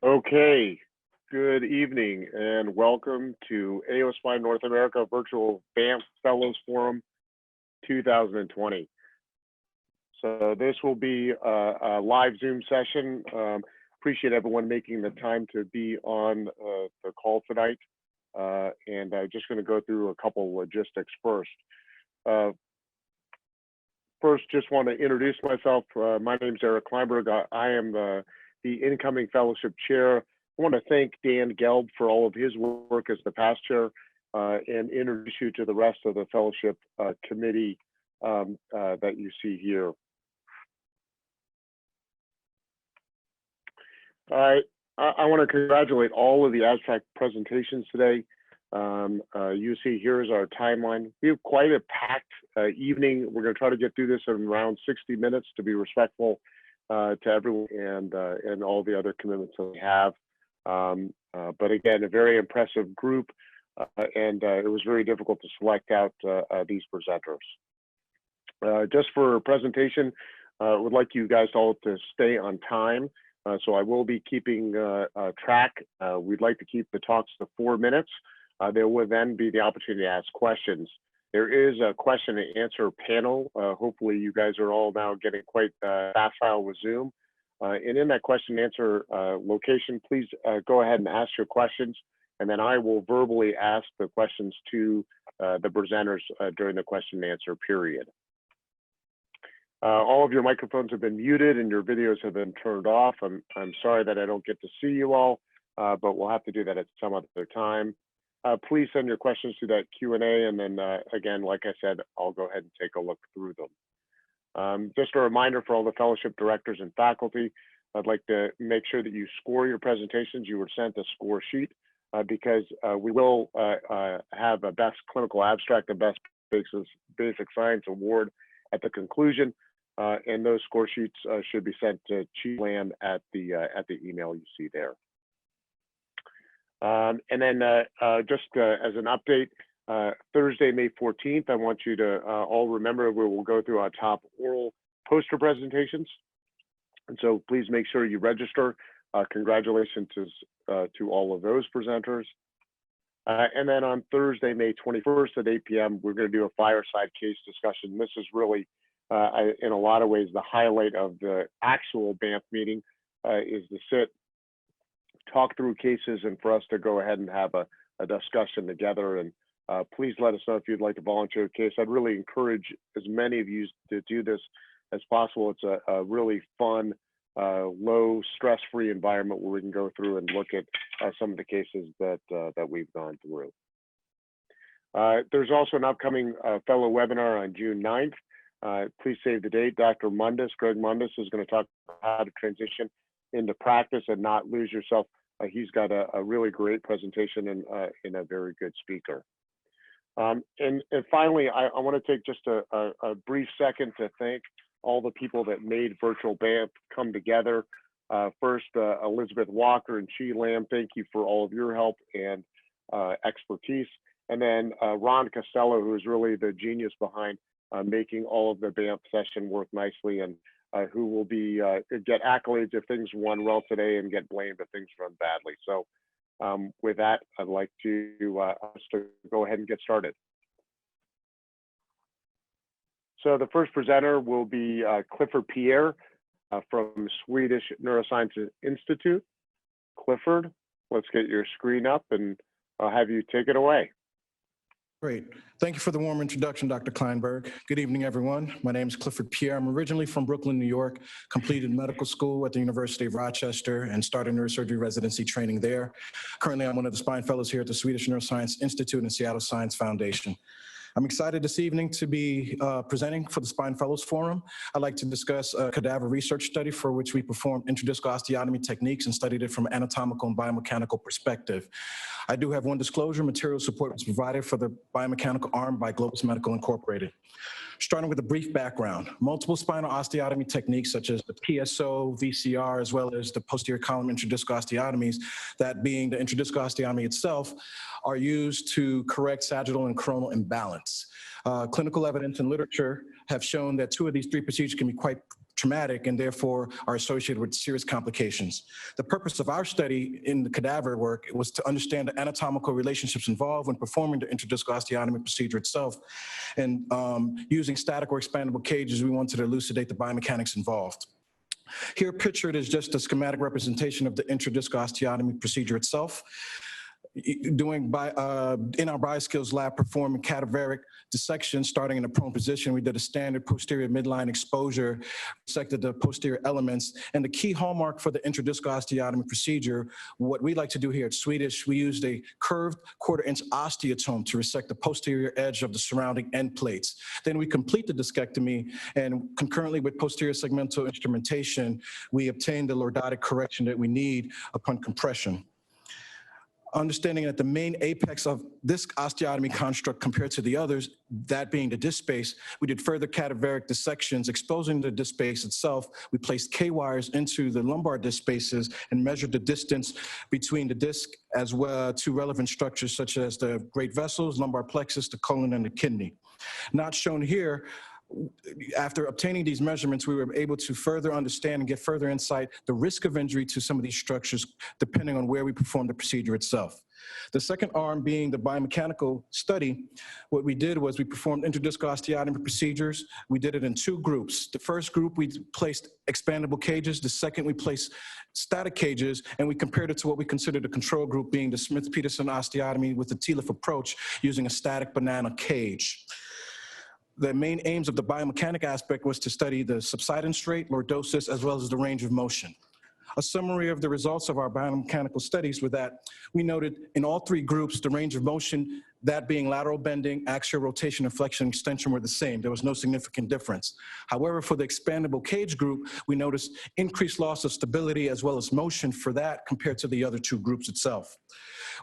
Okay, good evening and welcome to AOSNA North America Virtual Banff Fellows Forum 2020. So this will be a live Zoom session. Appreciate everyone making the time to be on the call tonight. And I'm just going to go through a couple logistics first. First, just want to introduce myself. My name is Eric Kleinberg. I am the incoming fellowship chair. I want to thank Dan Gelb for all of his work as the past chair and introduce you to the rest of the fellowship committee that you see here. I want to congratulate all of the abstract presentations today. You see here's our timeline. We have quite a packed evening. We're going to try to get through this in around 60 minutes to be respectful to everyone and all the other commitments that we have. But again, a very impressive group, and it was very difficult to select out these presenters. Just for presentation, I would like you guys all to stay on time. So I will be keeping track. We'd like to keep the talks to 4 minutes. There will then be the opportunity to ask questions. There is a question and answer panel. Hopefully you guys are all now getting quite facile with Zoom. And in that question and answer location, please go ahead and ask your questions, and then I will verbally ask the questions to the presenters during the question and answer period. All of your microphones have been muted and your videos have been turned off. I'm sorry that I don't get to see you all, but we'll have to do that at some other time. Please send your questions to that Q&A, and then again, like I said, I'll go ahead and take a look through them. Just a reminder for all the fellowship directors and faculty, I'd like to make sure that you score your presentations. You were sent a score sheet because we will have a best clinical abstract and best basic science award at the conclusion. And those score sheets should be sent to Chief Lamb at the email you see there. And then just as an update, Thursday, May 14th, I want you to all remember we will go through our top oral poster presentations. And so please make sure you register. Congratulations to all of those presenters. And then on Thursday, May 21st at 8 p.m., we're going to do a fireside case discussion. This is really, in a lot of ways, the highlight of the actual Banff meeting is to sit, talk through cases, and for us to go ahead and have a discussion together. And please let us know if you'd like to volunteer a case. I'd really encourage as many of you to do this as possible. It's a really fun, low stress-free environment where we can go through and look at some of the cases that we've gone through. There's also an upcoming fellow webinar on June 9th. Please save the date. Dr. Mundus, Greg Mundus, is going to talk about how to transition into practice and not lose yourself. He's got a really great presentation and a very good speaker. And finally, I want to take just a brief second to thank all the people that made Virtual Banff come together. First, Elizabeth Walker and Chi Lamb, thank you for all of your help and expertise. And then Ron Costello, who is really the genius behind making all of the Banff session work nicely, and who will be get accolades if things run well today and get blamed if things run badly. So with that, I'd like to go ahead and get started. So the first presenter will be Clifford Pierre from Swedish Neuroscience Institute. Clifford, let's get your screen up and I'll have you take it away. Great. Thank you for the warm introduction, Dr. Kleinberg. Good evening, everyone. My name is Clifford Pierre. I'm originally from Brooklyn, New York, completed medical school at the University of Rochester and started neurosurgery residency training there. Currently, I'm one of the spine fellows here at the Swedish Neuroscience Institute and Seattle Science Foundation. I'm excited this evening to be presenting for the Spine Fellows Forum. I'd like to discuss a cadaver research study for which we performed intradiscal osteotomy techniques and studied it from an anatomical and biomechanical perspective. I do have one disclosure: material support was provided for the biomechanical arm by Globus Medical Incorporated. Starting with a brief background, multiple spinal osteotomy techniques such as the PSO, VCR, as well as the posterior column intradiscal osteotomies, that being the intradiscal osteotomy itself, are used to correct sagittal and coronal imbalance. Clinical evidence and literature have shown that 2 of these 3 procedures can be quite traumatic and therefore are associated with serious complications. The purpose of our study in the cadaver work was to understand the anatomical relationships involved when performing the intradiscal osteotomy procedure itself. And using static or expandable cages, we wanted to elucidate the biomechanics involved. Here pictured is just a schematic representation of the intradiscal osteotomy procedure itself. In our BioSkills lab, performing cadaveric dissection starting in a prone position. We did a standard posterior midline exposure, dissected the posterior elements. And the key hallmark for the intradiscal osteotomy procedure, what we like to do here at Swedish, we used a curved 1/4-inch osteotome to resect the posterior edge of the surrounding end plates. Then we complete the discectomy, and concurrently with posterior segmental instrumentation, we obtain the lordotic correction that we need upon compression. Understanding that the main apex of this osteotomy construct compared to the others, that being the disc space, we did further cadaveric dissections, exposing the disc space itself. We placed K-wires into the lumbar disc spaces and measured the distance between the disc as well to relevant structures such as the great vessels, lumbar plexus, the colon, and the kidney. Not shown here, after obtaining these measurements, we were able to further understand and get further insight the risk of injury to some of these structures depending on where we perform the procedure itself. The second arm being the biomechanical study, what we did was we performed intradiscal osteotomy procedures. We did it in 2 groups. The first group, we placed expandable cages. The second, we placed static cages, and we compared it to what we considered the control group being the Smith-Peterson osteotomy with the TLIF approach using a static banana cage. The main aims of the biomechanic aspect was to study the subsidence rate, lordosis, as well as the range of motion. A summary of the results of our biomechanical studies were that we noted in all 3 groups, the range of motion, that being lateral bending, axial rotation, and flexion extension were the same. There was no significant difference. However, for the expandable cage group, we noticed increased loss of stability as well as motion for that compared to the other 2 groups itself.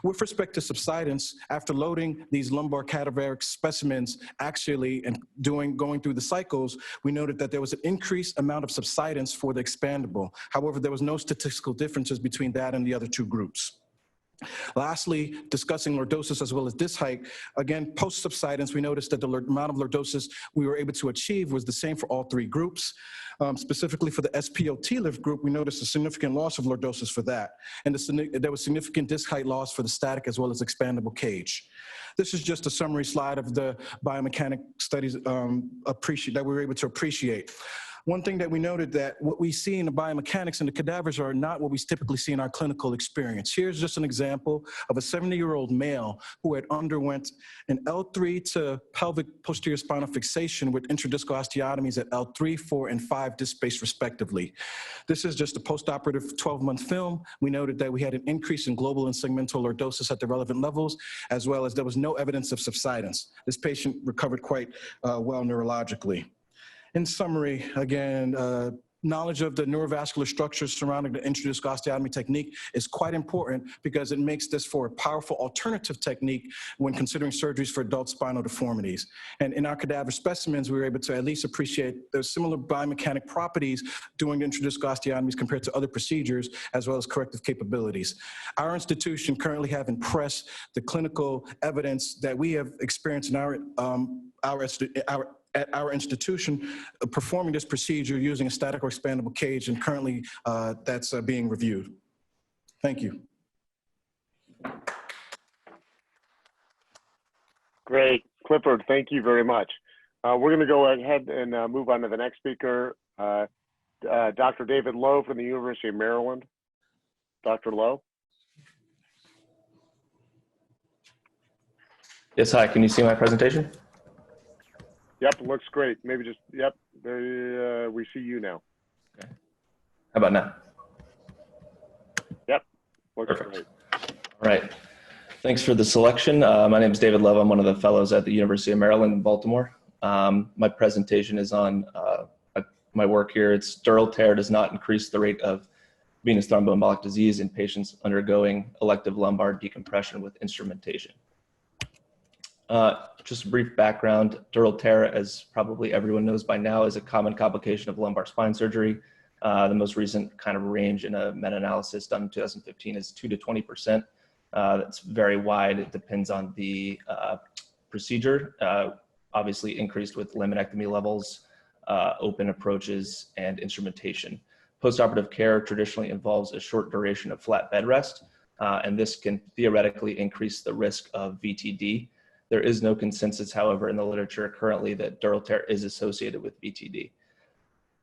With respect to subsidence, after loading these lumbar cadaveric specimens axially and going through the cycles, we noted that there was an increased amount of subsidence for the expandable. However, there was no statistical differences between that and the other 2 groups. Lastly, discussing lordosis as well as disc height, again, post-subsidence, we noticed that the amount of lordosis we were able to achieve was the same for all 3 groups. Specifically for the SPO TLIF group, we noticed a significant loss of lordosis for that. And there was significant disc height loss for the static as well as expandable cage. This is just a summary slide of the biomechanic studies that we were able to appreciate. One thing that we noted that what we see in the biomechanics and the cadavers are not what we typically see in our clinical experience. Here's just an example of a 70-year-old male who had underwent an L3 to pelvic posterior spinal fixation with intradiscal osteotomies at L3, 4, and 5 disc space respectively. This is just a postoperative 12-month film. We noted that we had an increase in global and segmental lordosis at the relevant levels, as well as there was no evidence of subsidence. This patient recovered quite well neurologically. In summary, again, knowledge of the neurovascular structures surrounding the intradiscal osteotomy technique is quite important because it makes this for a powerful alternative technique when considering surgeries for adult spinal deformities. And in our cadaver specimens, we were able to at least appreciate the similar biomechanic properties doing intradiscal osteotomies compared to other procedures, as well as corrective capabilities. Our institution currently have impressed the clinical evidence that we have experienced in at our institution performing this procedure using a static or expandable cage, and currently that's being reviewed. Thank you. Great. Clifford, thank you very much. We're going to go ahead and move on to the next speaker, Dr. David Lowe from the University of Maryland. Dr. Lowe? Yes, hi. Can you see my presentation? Yep, looks great. Maybe just, yep, there, we see you now. Okay. How about now? Yep, looks Perfect. great. All right. Thanks for the selection. My name is David Love. I'm one of the fellows at the University of Maryland in Baltimore. My presentation is on my work here. It's dural tear does not increase the rate of venous thromboembolic disease in patients undergoing elective lumbar decompression with instrumentation. Just a brief background, dural tear, as probably everyone knows by now, is a common complication of lumbar spine surgery. The most recent kind of range in a meta-analysis done in 2015 is 2 to 20%. That's very wide. It depends on the procedure. Obviously increased with laminectomy levels open approaches, and instrumentation. Postoperative care traditionally involves a short duration of flat bed rest, and this can theoretically increase the risk of VTD. There is no consensus, however, in the literature currently that dural tear is associated with VTD.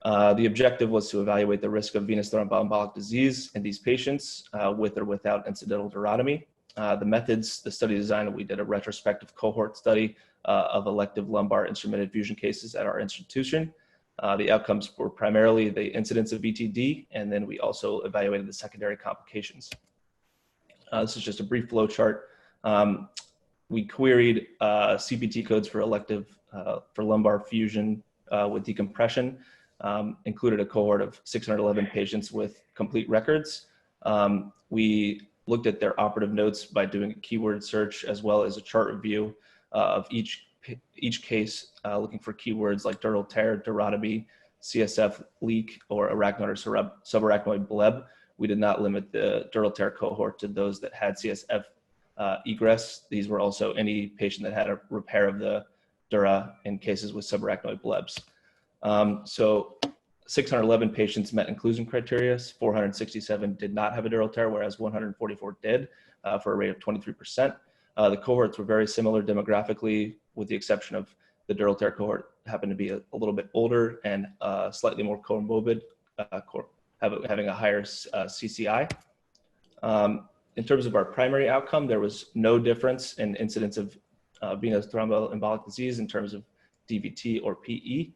The objective was to evaluate the risk of venous thromboembolic disease in these patients with or without incidental durotomy. The methods, the study design, we did a retrospective cohort study of elective lumbar instrumented fusion cases at our institution. The outcomes were primarily the incidence of VTD, and then we also evaluated the secondary complications. This is just a brief flow chart. We queried CPT codes for elective for lumbar fusion with decompression, included a cohort of 611 patients with complete records. We looked at their operative notes by doing a keyword search as well as a chart review of each case, looking for keywords like dural tear, durotomy, CSF leak, or arachnoid or subarachnoid bleb. We did not limit the dural tear cohort to those that had CSF egress. These were also any patient that had a repair of the dura in cases with subarachnoid blebs. So 611 patients met inclusion criteria, 467 did not have a dural tear, whereas 144 did, for a rate of 23%. The cohorts were very similar demographically, with the exception of the dural tear cohort happened to be a little bit older and slightly more comorbid, having a higher CCI. In terms of our primary outcome, there was no difference in incidence of venous thromboembolic disease in terms of DVT or PE.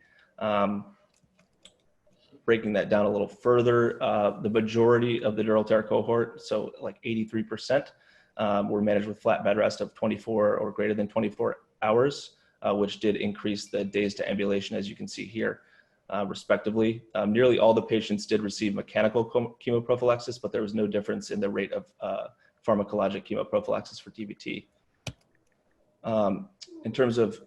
Breaking that down a little further, the majority of the dural tear cohort, so like 83%, were managed with flat bed rest of 24 or greater than 24 hours, which did increase the days to ambulation, as you can see here, respectively. Nearly all the patients did receive mechanical chemoprophylaxis, but there was no difference in the rate of pharmacologic chemoprophylaxis for DVT. In terms of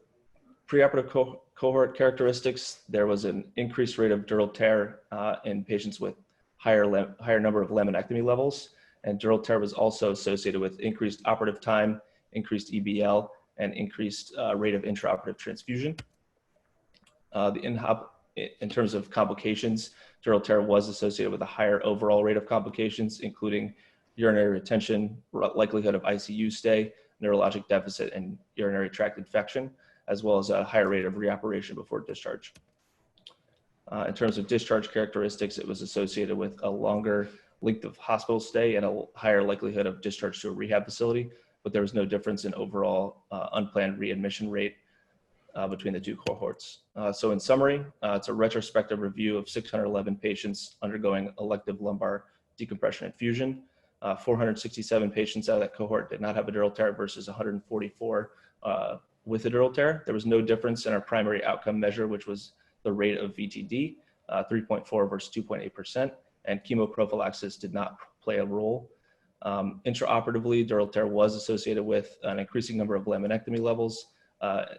preoperative cohort characteristics, there was an increased rate of dural tear in patients with higher number of laminectomy levels, and dural tear was also associated with increased operative time, increased EBL, and increased rate of intraoperative transfusion. In terms of complications, dural tear was associated with a higher overall rate of complications, including urinary retention, likelihood of ICU stay, neurologic deficit, and urinary tract infection, as well as a higher rate of reoperation before discharge. In terms of discharge characteristics, it was associated with a longer length of hospital stay and a higher likelihood of discharge to a rehab facility, but there was no difference in overall unplanned readmission rate between the two cohorts. So in summary, it's a retrospective review of 611 patients undergoing elective lumbar decompression and fusion. 467 patients out of that cohort did not have a dural tear versus 144 with a dural tear. There was no difference in our primary outcome measure, which was the rate of VTD, 3.4 versus 2.8%, and chemoprophylaxis did not play a role. Intraoperatively, dural tear was associated with an increasing number of laminectomy levels.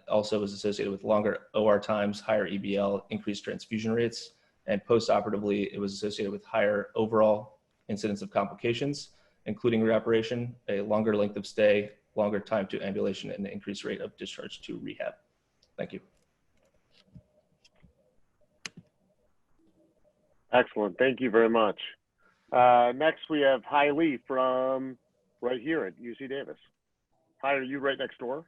Also was associated with longer OR times, higher EBL, increased transfusion rates, and postoperatively, it was associated with higher overall incidence of complications, including reoperation, a longer length of stay, longer time to ambulation, and an increased rate of discharge to rehab. Thank you. Excellent. Thank you very much. Next, we have Hai Lee from right here at UC Davis. Hai, are you right next door?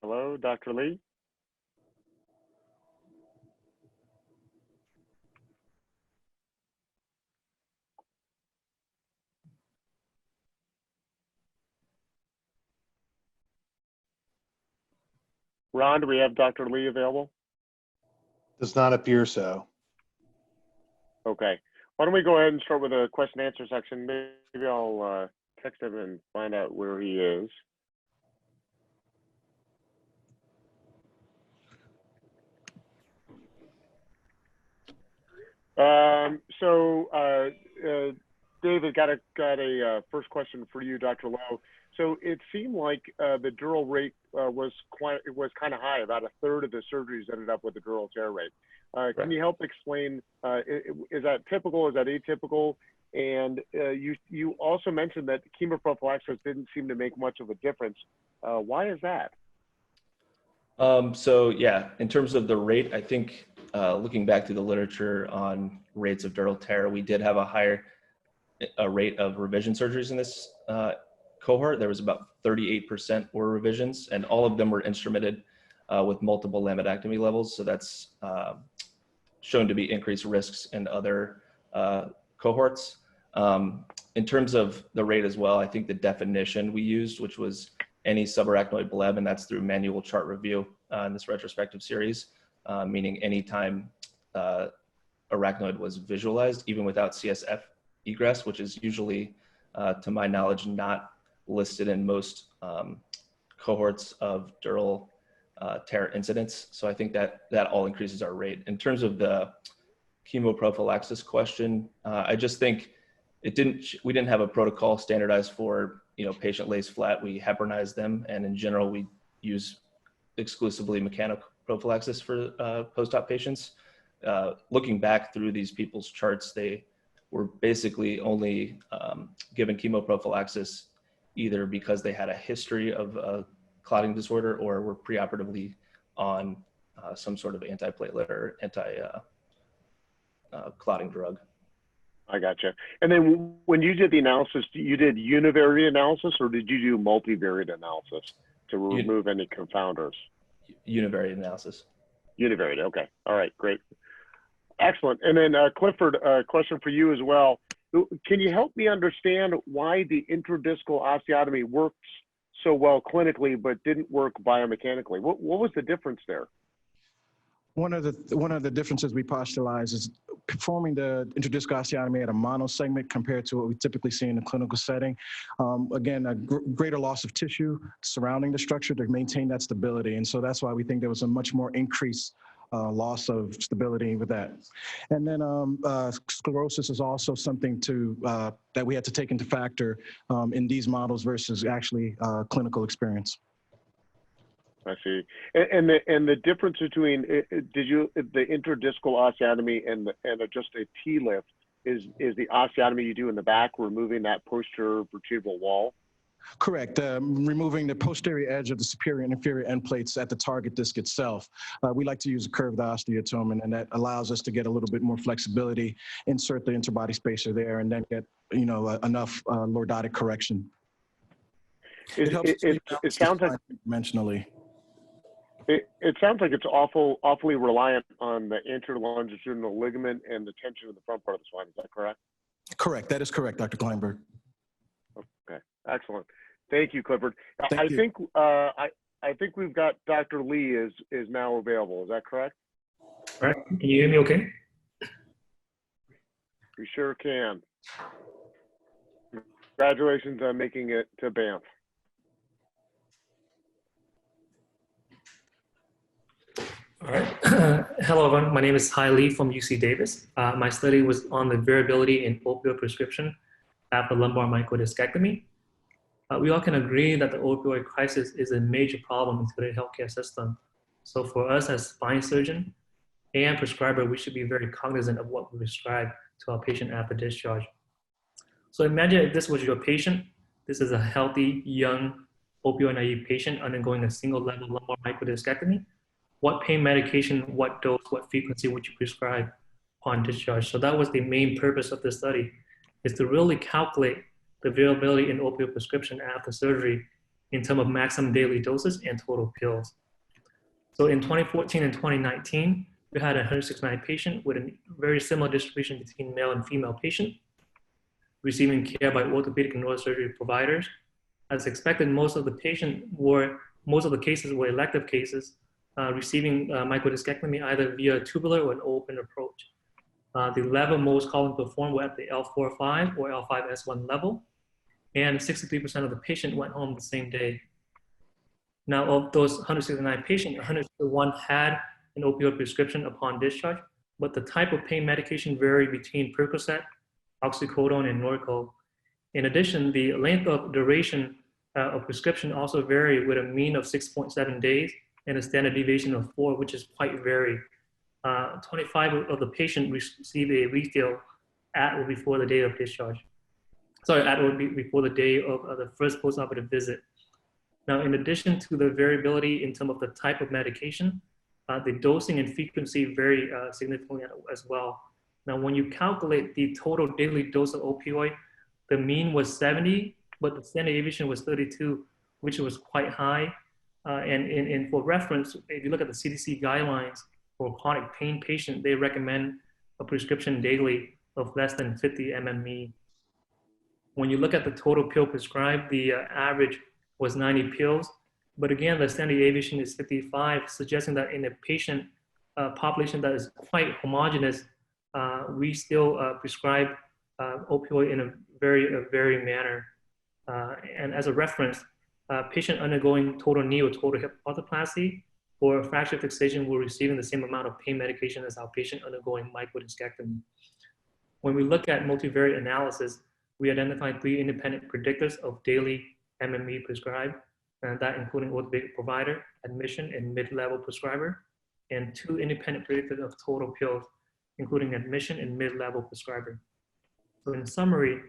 Hello, Dr. Lee? Ron, do we have Dr. Lee available? Does not appear so. Okay. Why don't we go ahead and start with a question and answer section. Maybe I'll text him and find out where he is. David, got a first question for you, Dr. Lowe. So it seemed like the dural rate was kind of high. About a third of the surgeries ended up with a dural tear rate. Can you help explain? Is that typical? Is that atypical? And you also mentioned that chemoprophylaxis didn't seem to make much of a difference. Why is that? So yeah, in terms of the rate, I think looking back through the literature on rates of dural tear, we did have a higher rate of revision surgeries in this cohort. There was about 38% were revisions, and all of them were instrumented with multiple laminectomy levels. So that's shown to be increased risks in other cohorts. In terms of the rate as well, I think the definition we used, which was any subarachnoid bleb, and that's through manual chart review in this retrospective series, meaning anytime arachnoid was visualized, even without CSF egress, which is usually, to my knowledge, not listed in most cohorts of dural tear incidents. So I think that all increases our rate. In terms of the chemoprophylaxis question, I just think we didn't have a protocol standardized for, patient lays flat. We heparinized them, and in general, we use exclusively mechanical prophylaxis for post-op patients. Looking back through these people's charts, they were basically only given chemoprophylaxis either because they had a history of a clotting disorder or were preoperatively on some sort of antiplatelet or anti-clotting drug. I gotcha. And then when you did the analysis, you did univariate analysis, or did you do multivariate analysis to remove any confounders? Univariate analysis. Univariate, okay. All right, great. Excellent. And then Clifford, a question for you as well. Can you help me understand why the intradiscal osteotomy works so well clinically but didn't work biomechanically? What was the difference there? One of the differences we postulate is performing the intradiscal osteotomy at a monosegment compared to what we typically see in the clinical setting. Again, a greater loss of tissue surrounding the structure to maintain that stability. And so that's why we think there was a much more increased loss of stability with that. And then sclerosis is also something that we had to take into factor in these models versus actually clinical experience. I see. And the difference between the intradiscal osteotomy and just a T-lift is the osteotomy you do in the back, removing that posterior vertebral wall? Correct. Removing the posterior edge of the superior and inferior end plates at the target disc itself. We like to use a curved osteotome, and that allows us to get a little bit more flexibility, insert the interbody spacer there, and then get enough lordotic correction. It sounds like dimensionally. It sounds like it's awfully reliant on the interlongitudinal ligament and the tension of the front part of the spine. Is that correct? Correct. That is correct, Dr. Kleinberg. Okay, excellent. Thank you, Clifford. Thank you. I think we've got Dr. Lee is now available. Is that correct? All right. Can you hear me okay? We sure can. Congratulations on making it to Banff. All right. Hello, everyone. My name is Hai Lee from UC Davis. My study was on the variability in opioid prescription after lumbar microdiscectomy. We all can agree that the opioid crisis is a major problem in today's healthcare system. So for us as spine surgeon and prescriber, we should be very cognizant of what we prescribe to our patient after discharge. So imagine if this was your patient. This is a healthy, young, opioid-naive patient undergoing a single-level lumbar microdiscectomy. What pain medication, what dose, what frequency would you prescribe upon discharge? So that was the main purpose of the study, is to really calculate the variability in opioid prescription after surgery in terms of maximum daily doses and total pills. So in 2014 and 2019, we had a 169 patient with a very similar distribution between male and female patient receiving care by orthopedic and neurosurgery providers. As expected, most of the cases were elective cases, receiving microdiscectomy either via tubular or an open approach. The level most commonly performed were at the L4-5 or L5-S1 level, and 63% of the patient went home the same day. Now, of those 169 patients, 101 had an opioid prescription upon discharge, but the type of pain medication varied between Percocet, oxycodone, and Norco. In addition, the length of duration of prescription also vary with a mean of 6.7 days and a standard deviation of 4, which is quite varied. 25 of the patient receive a refill at or before the day of discharge. Sorry, at or before the day of the first postoperative visit. Now, in addition to the variability in terms of the type of medication, the dosing and frequency vary significantly as well. Now, when you calculate the total daily dose of opioid, the mean was 70, but the standard deviation was 32, which was quite high. And for reference, if you look at the CDC guidelines for chronic pain patient, they recommend a prescription daily of less than 50 mmE. When you look at the total pill prescribed, the average was 90 pills. But again, the standard deviation is 55, suggesting that in a patient population that is quite homogeneous, we still prescribe opioid in a very varying manner. And as a reference, patient undergoing total knee or total hip arthroplasty or fracture fixation will receiving the same amount of pain medication as our patient undergoing microdiscectomy. When we look at multivariate analysis, we identified 3 independent predictors of daily MME prescribed, and that including orthopedic provider, admission, and mid-level prescriber, and 2 independent predictors of total pills, including admission and mid-level prescriber. So in summary,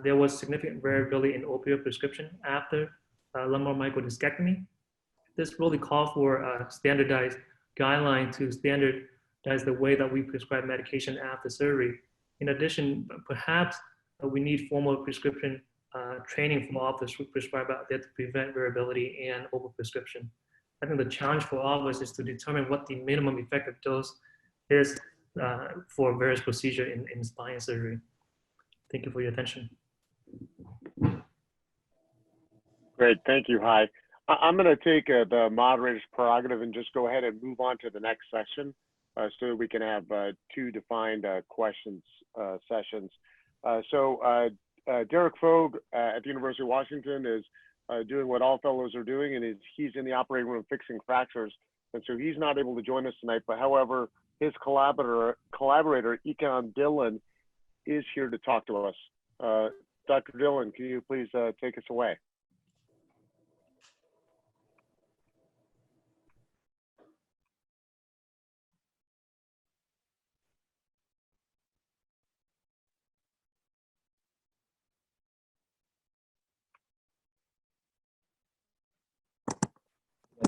there was significant variability in opioid prescription after lumbar microdiscectomy. This really called for a standardized guideline to standardize the way that we prescribe medication after surgery. In addition, perhaps we need formal prescription training from all the prescribers out there to prevent variability and overprescription. I think the challenge for all of us is to determine what the minimum effective dose is for various procedures in spine surgery. Thank you for your attention. Great, thank you, Hai. I'm going to take the moderator's prerogative and just go ahead and move on to the next session so that we can have 2 defined questions sessions. Derek Fogg at the University of Washington is doing what all fellows are doing, and he's in the operating room fixing fractures. And so he's not able to join us tonight, but however, his collaborator Ekan Dillon, is here to talk to us. Dr. Dillon, can you please take us away?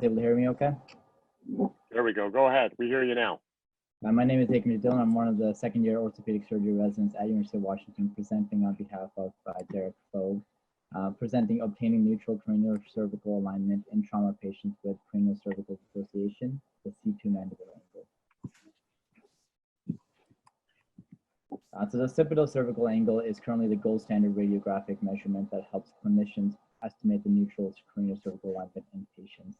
Able to hear me okay? There we go. Go ahead. We hear you now. My name is Ekan Dillon. I'm one of the second-year orthopedic surgery residents at University of Washington, presenting on behalf of Derek Fogg, presenting obtaining neutral craniocervical alignment in trauma patients with craniocervical dissociation, the C2 mandible angle. So the occipital-cervical angle is currently the gold standard radiographic measurement that helps clinicians estimate the neutral craniocervical alignment in patients.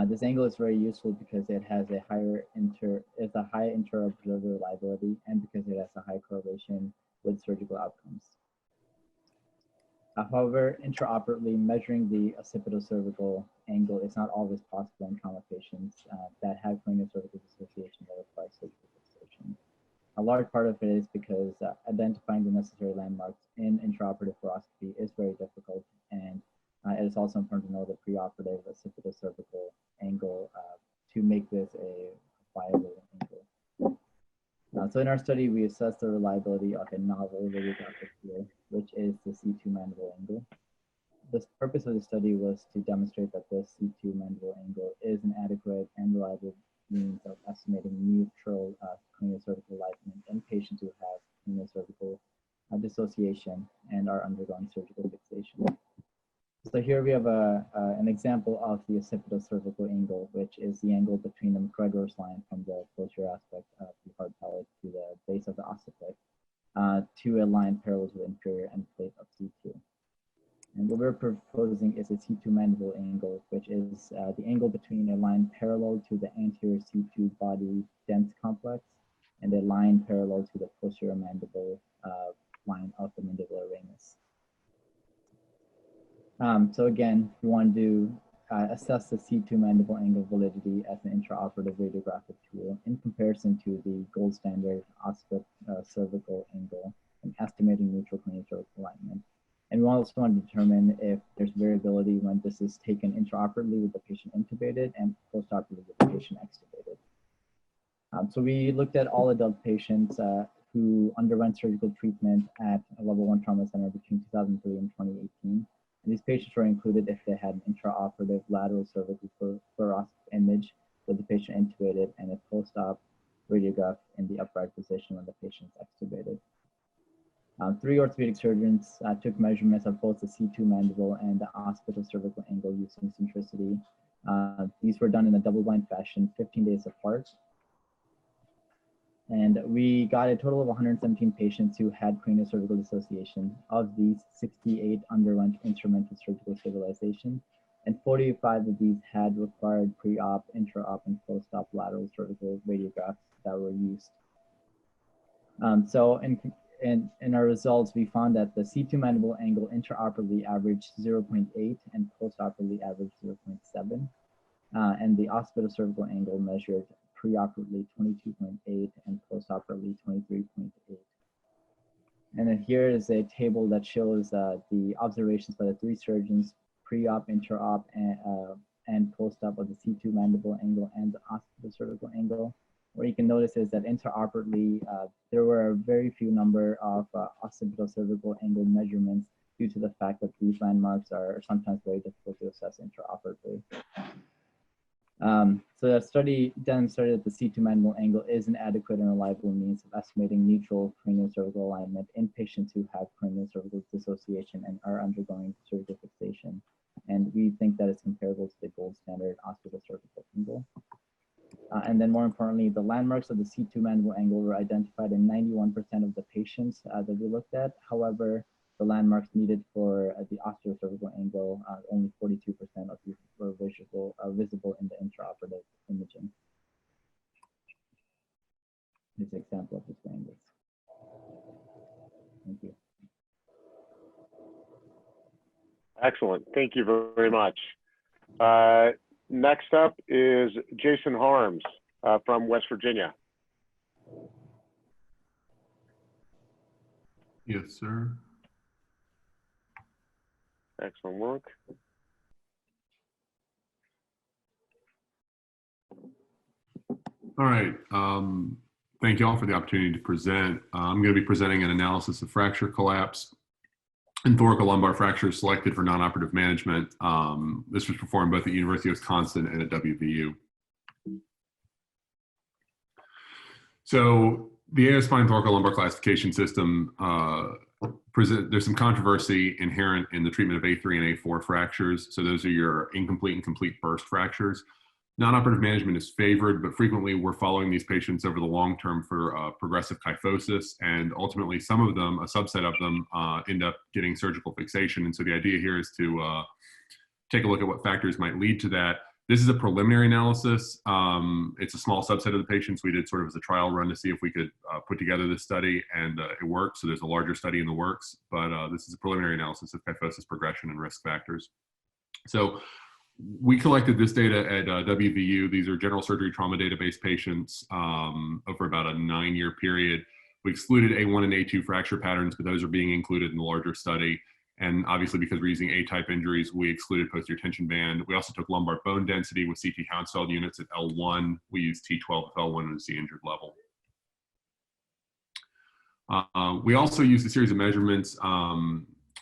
This angle is very useful because it has a high intraoperative reliability and because it has a high correlation with surgical outcomes. However, intraoperatively measuring the occipital-cervical angle is not always possible in trauma patients that have craniocervical dissociation that require surgical fixation. A large part of it is because identifying the necessary landmarks in intraoperative fluoroscopy is very difficult, and it is also important to know the preoperative occipital-cervical angle to make this a viable angle. So in our study, we assessed the reliability of a novel radiographic tool, which is the C2 mandible angle. The purpose of the study was to demonstrate that this C2 mandible angle is an adequate and reliable means of estimating neutral craniocervical alignment in patients who have craniocervical dissociation and are undergoing surgical fixation. So here we have an example of the occipital-cervical angle, which is the angle between the McGregor's line from the posterior aspect of the hard pellet to the base of the occiput to a line parallel to the inferior end plate of C2. And what we're proposing is a C2 mandible angle, which is the angle between a line parallel to the anterior C2 body dense complex and a line parallel to the posterior mandible line of the mandibular ramus. So again, we want to assess the C2 mandible angle validity as an intraoperative radiographic tool in comparison to the gold standard occipital cervical angle in estimating neutral craniocervical alignment. And we also want to determine if there's variability when this is taken intraoperatively with the patient intubated and postoperatively with the patient extubated. So we looked at all adult patients who underwent surgical treatment at a level 1 trauma center between 2003 and 2018. And these patients were included if they had an intraoperative lateral cervical fluoroscopy image with the patient intubated and a post-op radiograph in the upright position when the patient is extubated. 3 orthopedic surgeons took measurements of both the C2 mandible and the occipital cervical angle using centricity. These were done in a double-blind fashion, 15 days apart. And we got a total of 117 patients who had craniocervical dissociation. Of these, 68 underwent instrumental surgical stabilization, and 45 of these had required pre-op, intra-op, and post-op lateral cervical radiographs that were used. So in our results, we found that the C2 mandible angle intraoperatively averaged 0.8 and postoperatively averaged 0.7. And the occipital cervical angle measured preoperatively 22.8 and postoperatively 23.8. And then here is a table that shows the observations by the 3 surgeons, pre-op, intra-op, and post-op of the C2 mandible angle and the occipital cervical angle. What you can notice is that intraoperatively, there were a very few number of occipital cervical angle measurements due to the fact that these landmarks are sometimes very difficult to assess intraoperatively. So that study demonstrated that the C2 mandible angle is an adequate and reliable means of estimating neutral craniocervical alignment in patients who have craniocervical dissociation and are undergoing surgical fixation. And we think that it's comparable to the gold standard occipital cervical angle. And then more importantly, the landmarks of the C2 mandible angle were identified in 91% of the patients that we looked at. However, the landmarks needed for the occipital cervical angle, only 42% of these were visible in the intraoperative imaging. Here's an example of the angles. Thank you. Excellent. Thank you very much. Next up is Jason Harms from West Virginia. Yes, sir. Excellent work. All right. Thank you all for the opportunity to present. I'm going to be presenting an analysis of fracture collapse and thoracolumbar fractures selected for non-operative management. This was performed both at University of Wisconsin and at WVU. So the AOSNA thoracolumbar classification system, there's some controversy inherent in the treatment of A3 and A4 fractures. So those are your incomplete and complete burst fractures. Non-operative management is favored, but frequently we're following these patients over the long term for progressive kyphosis, and ultimately some of them, a subset of them, end up getting surgical fixation. And so the idea here is to take a look at what factors might lead to that. This is a preliminary analysis. It's a small subset of the patients. We did sort of as a trial run to see if we could put together this study, and it worked. So there's a larger study in the works, but this is a preliminary analysis of kyphosis progression and risk factors. So we collected this data at WVU. These are general surgery trauma database patients over about a 9-year period. We excluded A1 and A2 fracture patterns, but those are being included in the larger study. And obviously, because we're using A-type injuries, we excluded posterior tension band. We also took lumbar bone density with CT Hounsfield units at L1. We used T12 at L1 and the C injured level. We also used a series of measurements.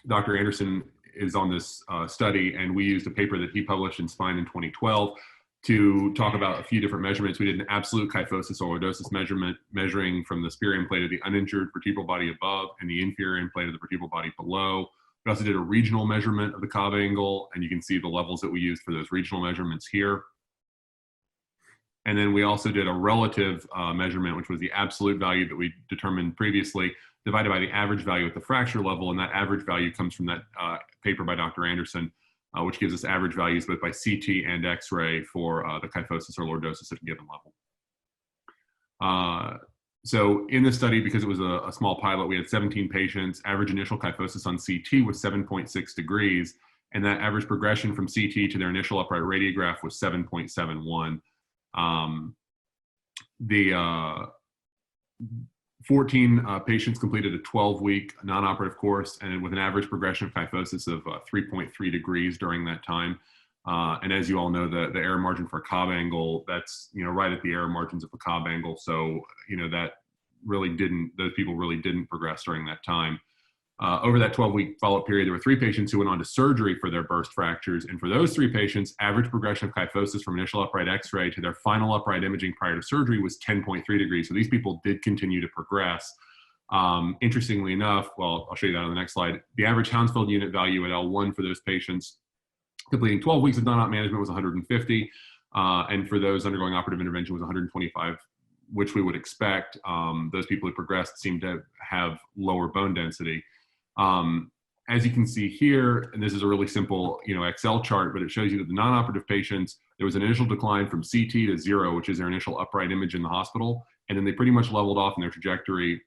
Dr. Anderson is on this study, and we used a paper that he published in Spine in 2012 to talk about a few different measurements. We did an absolute kyphosis or lordosis measurement, measuring from the superior end plate of the uninjured vertebral body above and the inferior end plate of the vertebral body below. We also did a regional measurement of the Cobb angle, and you can see the levels that we used for those regional measurements here. And then we also did a relative measurement, which was the absolute value that we determined previously, divided by the average value at the fracture level. And that average value comes from that paper by Dr. Anderson, which gives us average values both by CT and X-ray for the kyphosis or lordosis at a given level. So in this study, because it was a small pilot, we had 17 patients. Average initial kyphosis on CT was 7.6 degrees, and that average progression from CT to their initial upright radiograph was 7.71. 14 patients completed a 12-week non-operative course, and with an average progression of kyphosis of 3.3 degrees during that time. And as you all know, the error margin for a Cobb angle, that's, right at the error margins of the Cobb angle. So, that really those people really didn't progress during that time. Over that 12-week follow-up period, there were 3 patients who went on to surgery for their burst fractures. And for those 3 patients, average progression of kyphosis from initial upright x-ray to their final upright imaging prior to surgery was 10.3 degrees. So these people did continue to progress. Interestingly enough, well, I'll show you that on the next slide. The average Hounsfield unit value at L1 for those patients completing 12 weeks of non-op management was 150. And for those undergoing operative intervention was 125, which we would expect. Those people who progressed seem to have lower bone density. As you can see here, and this is a really simple, Excel chart, but it shows you that the non-operative patients, there was an initial decline from CT to 0, which is their initial upright image in the hospital. And then they pretty much leveled off in their trajectory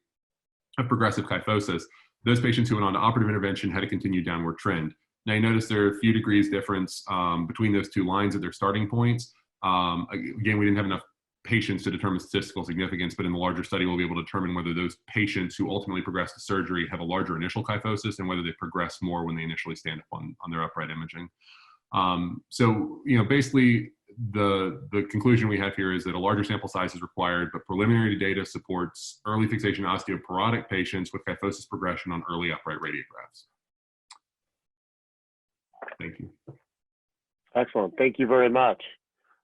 of progressive kyphosis. Those patients who went on to operative intervention had a continued downward trend. Now you notice there are a few degrees difference between those 2 lines at their starting points. Again, we didn't have enough patients to determine statistical significance, but in the larger study, we'll be able to determine whether those patients who ultimately progress to surgery have a larger initial kyphosis and whether they progress more when they initially stand up on their upright imaging. So, basically the conclusion we have here is that a larger sample size is required, but preliminary data supports early fixation osteoporotic patients with kyphosis progression on early upright radiographs. Thank you. Excellent. Thank you very much.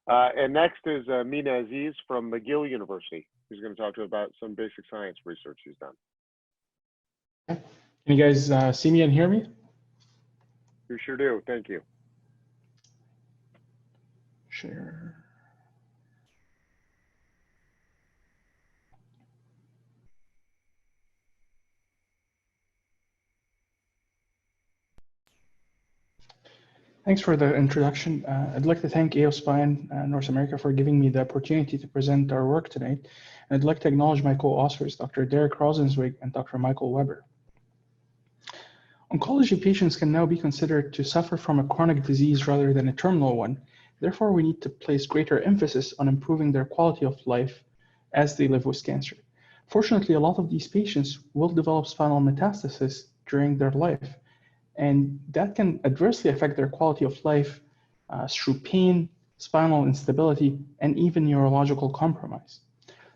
And next is Mina Aziz from McGill University, who's going to talk to us about some basic science research she's done. Can you guys see me and hear me? We sure do. Thank you. Share. Thanks for the introduction. I'd like to thank AOSNA North America for giving me the opportunity to present our work today. And I'd like to acknowledge my co-authors, Dr. Derek Rosenzweig and Dr. Michael Weber. Oncology patients can now be considered to suffer from a chronic disease rather than a terminal one. Therefore, we need to place greater emphasis on improving their quality of life as they live with cancer. Fortunately, a lot of these patients will develop spinal metastasis during their life, and that can adversely affect their quality of life through pain, spinal instability, and even neurological compromise.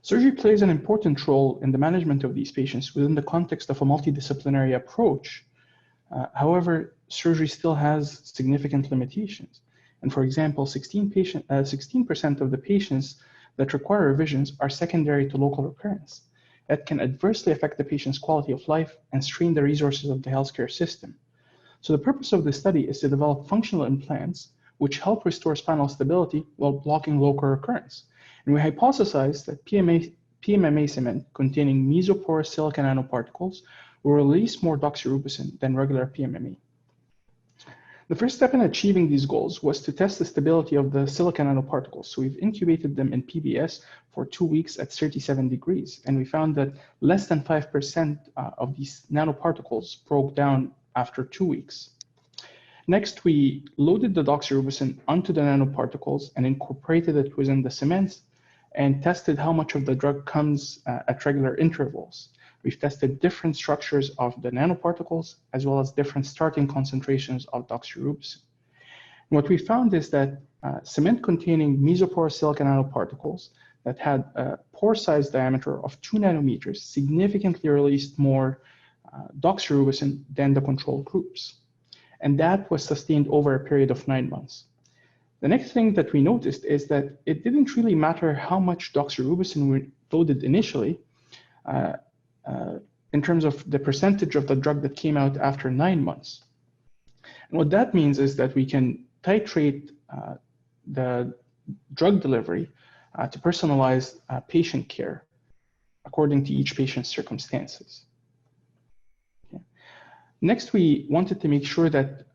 Surgery plays an important role in the management of these patients within the context of a multidisciplinary approach. However, surgery still has significant limitations. And for example, 16% of the patients that require revisions are secondary to local recurrence. That can adversely affect the patient's quality of life and strain the resources of the healthcare system. So the purpose of this study is to develop functional implants which help restore spinal stability while blocking local recurrence. And we hypothesized that PMMA cement containing mesoporous silica nanoparticles will release more doxorubicin than regular PMMA. The first step in achieving these goals was to test the stability of the silica nanoparticles. So we've incubated them in PBS for 2 weeks at 37 degrees. And we found that less than 5% of these nanoparticles broke down after 2 weeks. Next, we loaded the doxorubicin onto the nanoparticles and incorporated it within the cements and tested how much of the drug comes at regular intervals. We've tested different structures of the nanoparticles as well as different starting concentrations of doxorubicin. And what we found is that cement containing mesoporous silica nanoparticles that had a pore size diameter of 2 nanometers significantly released more doxorubicin than the control groups. And that was sustained over a period of 9 months. The next thing that we noticed is that it didn't really matter how much doxorubicin we loaded initially in terms of the percentage of the drug that came out after 9 months. And what that means is that we can titrate the drug delivery to personalize patient care according to each patient's circumstances. Next, we wanted to make sure that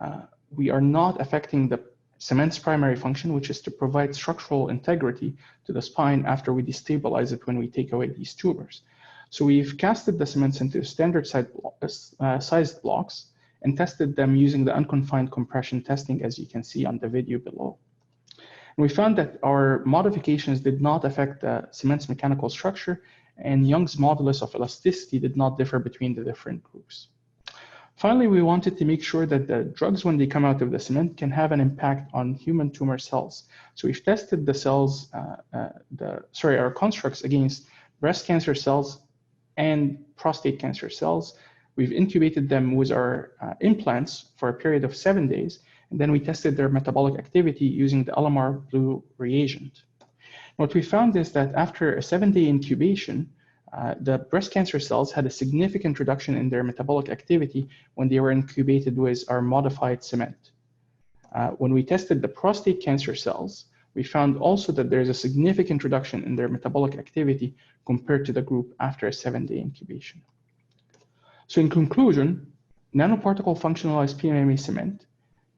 we are not affecting the cement's primary function, which is to provide structural integrity to the spine after we destabilize it when we take away these tumors. So we've casted the cements into standard sized blocks and tested them using the unconfined compression testing, as you can see on the video below. And we found that our modifications did not affect the cement's mechanical structure, and Young's modulus of elasticity did not differ between the different groups. Finally, we wanted to make sure that the drugs, when they come out of the cement, can have an impact on human tumor cells. So we've tested the cells, our constructs against breast cancer cells and prostate cancer cells. We've incubated them with our implants for a period of 7 days, and then we tested their metabolic activity using the LMR Blue reagent. What we found is that after a 7-day incubation, the breast cancer cells had a significant reduction in their metabolic activity when they were incubated with our modified cement. When we tested the prostate cancer cells, we found also that there's a significant reduction in their metabolic activity compared to the group after a 7-day incubation. So in conclusion, nanoparticle functionalized PMMA cement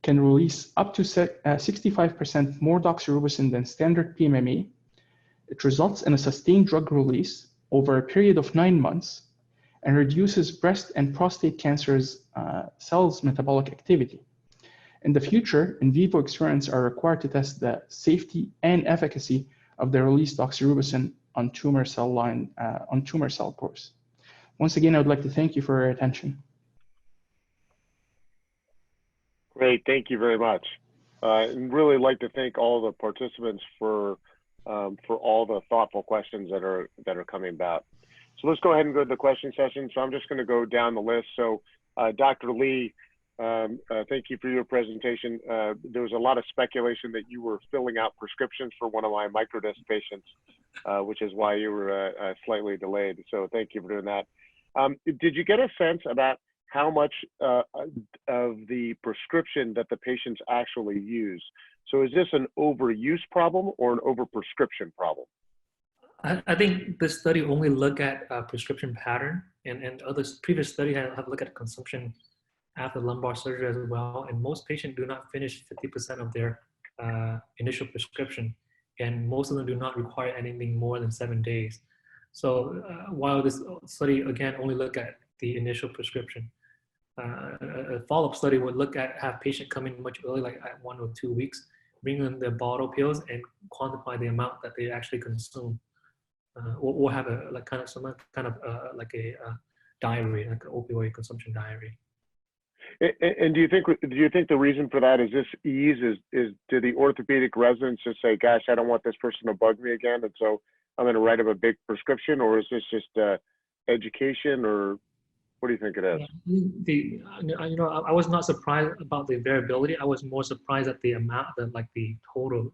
can release up to 65% more doxorubicin than standard PMMA. It results in a sustained drug release over a period of 9 months and reduces breast and prostate cancer's cells' metabolic activity. In the future, in vivo experiments are required to test the safety and efficacy of the released doxorubicin on tumor cell cores. Once again, I would like to thank you for your attention. Great, thank you very much. And really like to thank all the participants for all the thoughtful questions that are coming about. So let's go ahead and go to the question session. So I'm just going to go down the list. So Dr. Lee, thank you for your presentation. There was a lot of speculation that you were filling out prescriptions for one of my microdisc patients, which is why you were slightly delayed. So thank you for doing that. Did you get a sense about how much of the prescription that the patients actually use? So is this an overuse problem or an overprescription problem? I think this study only look at prescription pattern, and other previous study have looked at consumption after lumbar surgery as well. And most patients do not finish 50% of their initial prescription, and most of them do not require anything more than 7 days. So while this study again only look at the initial prescription, a follow-up study would look at have patient come in much earlier, like at 1 or 2 weeks, bring in their bottle pills and quantify the amount that they actually consume, or have a like kind of some kind of like a diary, like an opioid consumption diary. And do you think the reason for that is this ease? Is do the orthopedic residents just say, "Gosh, I don't want this person to bug me again, and so I'm going to write them a big prescription," or is this just education, or what do you think it is? Yeah, I was not surprised about the variability. I was more surprised at the amount that like the total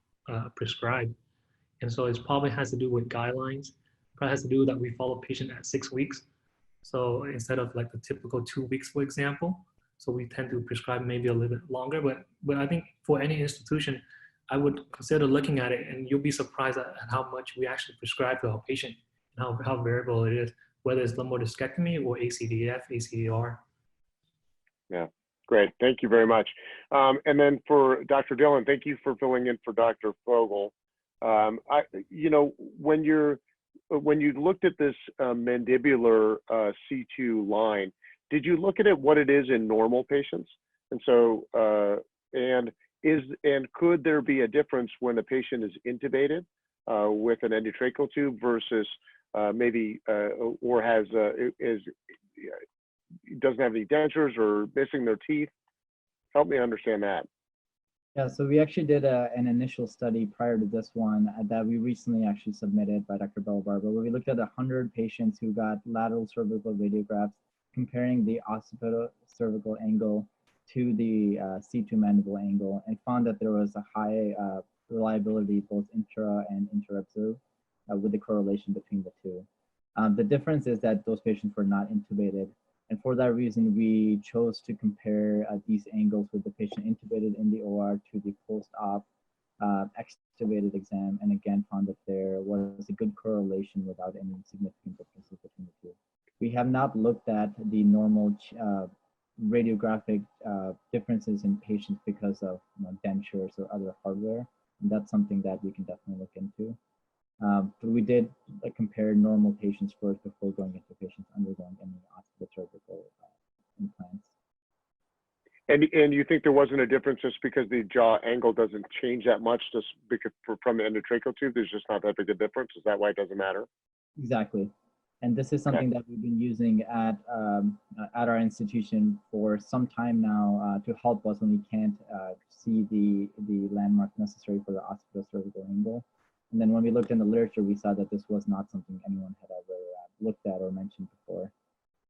prescribed, and so it probably has to do with guidelines. Probably has to do that we follow patient at 6 weeks, so instead of like the typical 2 weeks, for example. So we tend to prescribe maybe a little bit longer, but I think for any institution, I would consider looking at it, and you'll be surprised at how much we actually prescribe to our patient and how variable it is, whether it's lumbar discectomy or ACDF, ACDR. Yeah, great. Thank you very much. And then for Dr. Dillon, thank you for filling in for Dr. Fogel. When you looked at this mandibular C2 line, did you look at it what it is in normal patients? And so, and could there be a difference when a patient is intubated with an endotracheal tube versus maybe or doesn't have any dentures or missing their teeth? Help me understand that. Yeah, so we actually did an initial study prior to this one that we recently actually submitted by Dr. Bellbarba, where we looked at 100 patients who got lateral cervical radiographs comparing the occipital cervical angle to the C2 mandible angle, and found that there was a high reliability both intra and interobserved with the correlation between the two. The difference is that those patients were not intubated, and for that reason we chose to compare these angles with the patient intubated in the OR to the post-op extubated exam, and again found that there was a good correlation without any significant differences between the two. We have not looked at the normal radiographic differences in patients because of dentures or other hardware. And that's something that we can definitely look into. But we did compare normal patients first before going into patients undergoing any occipital cervical implants. And you think there wasn't a difference just because the jaw angle doesn't change that much, just because from the endotracheal tube, there's just not that big a difference? Is that why it doesn't matter? Exactly. And this is something that we've been using at our institution for some time now to help us when we can't see the landmark necessary for the occipital-cervical angle. And then when we looked in the literature, we saw that this was not something anyone had ever looked at or mentioned before.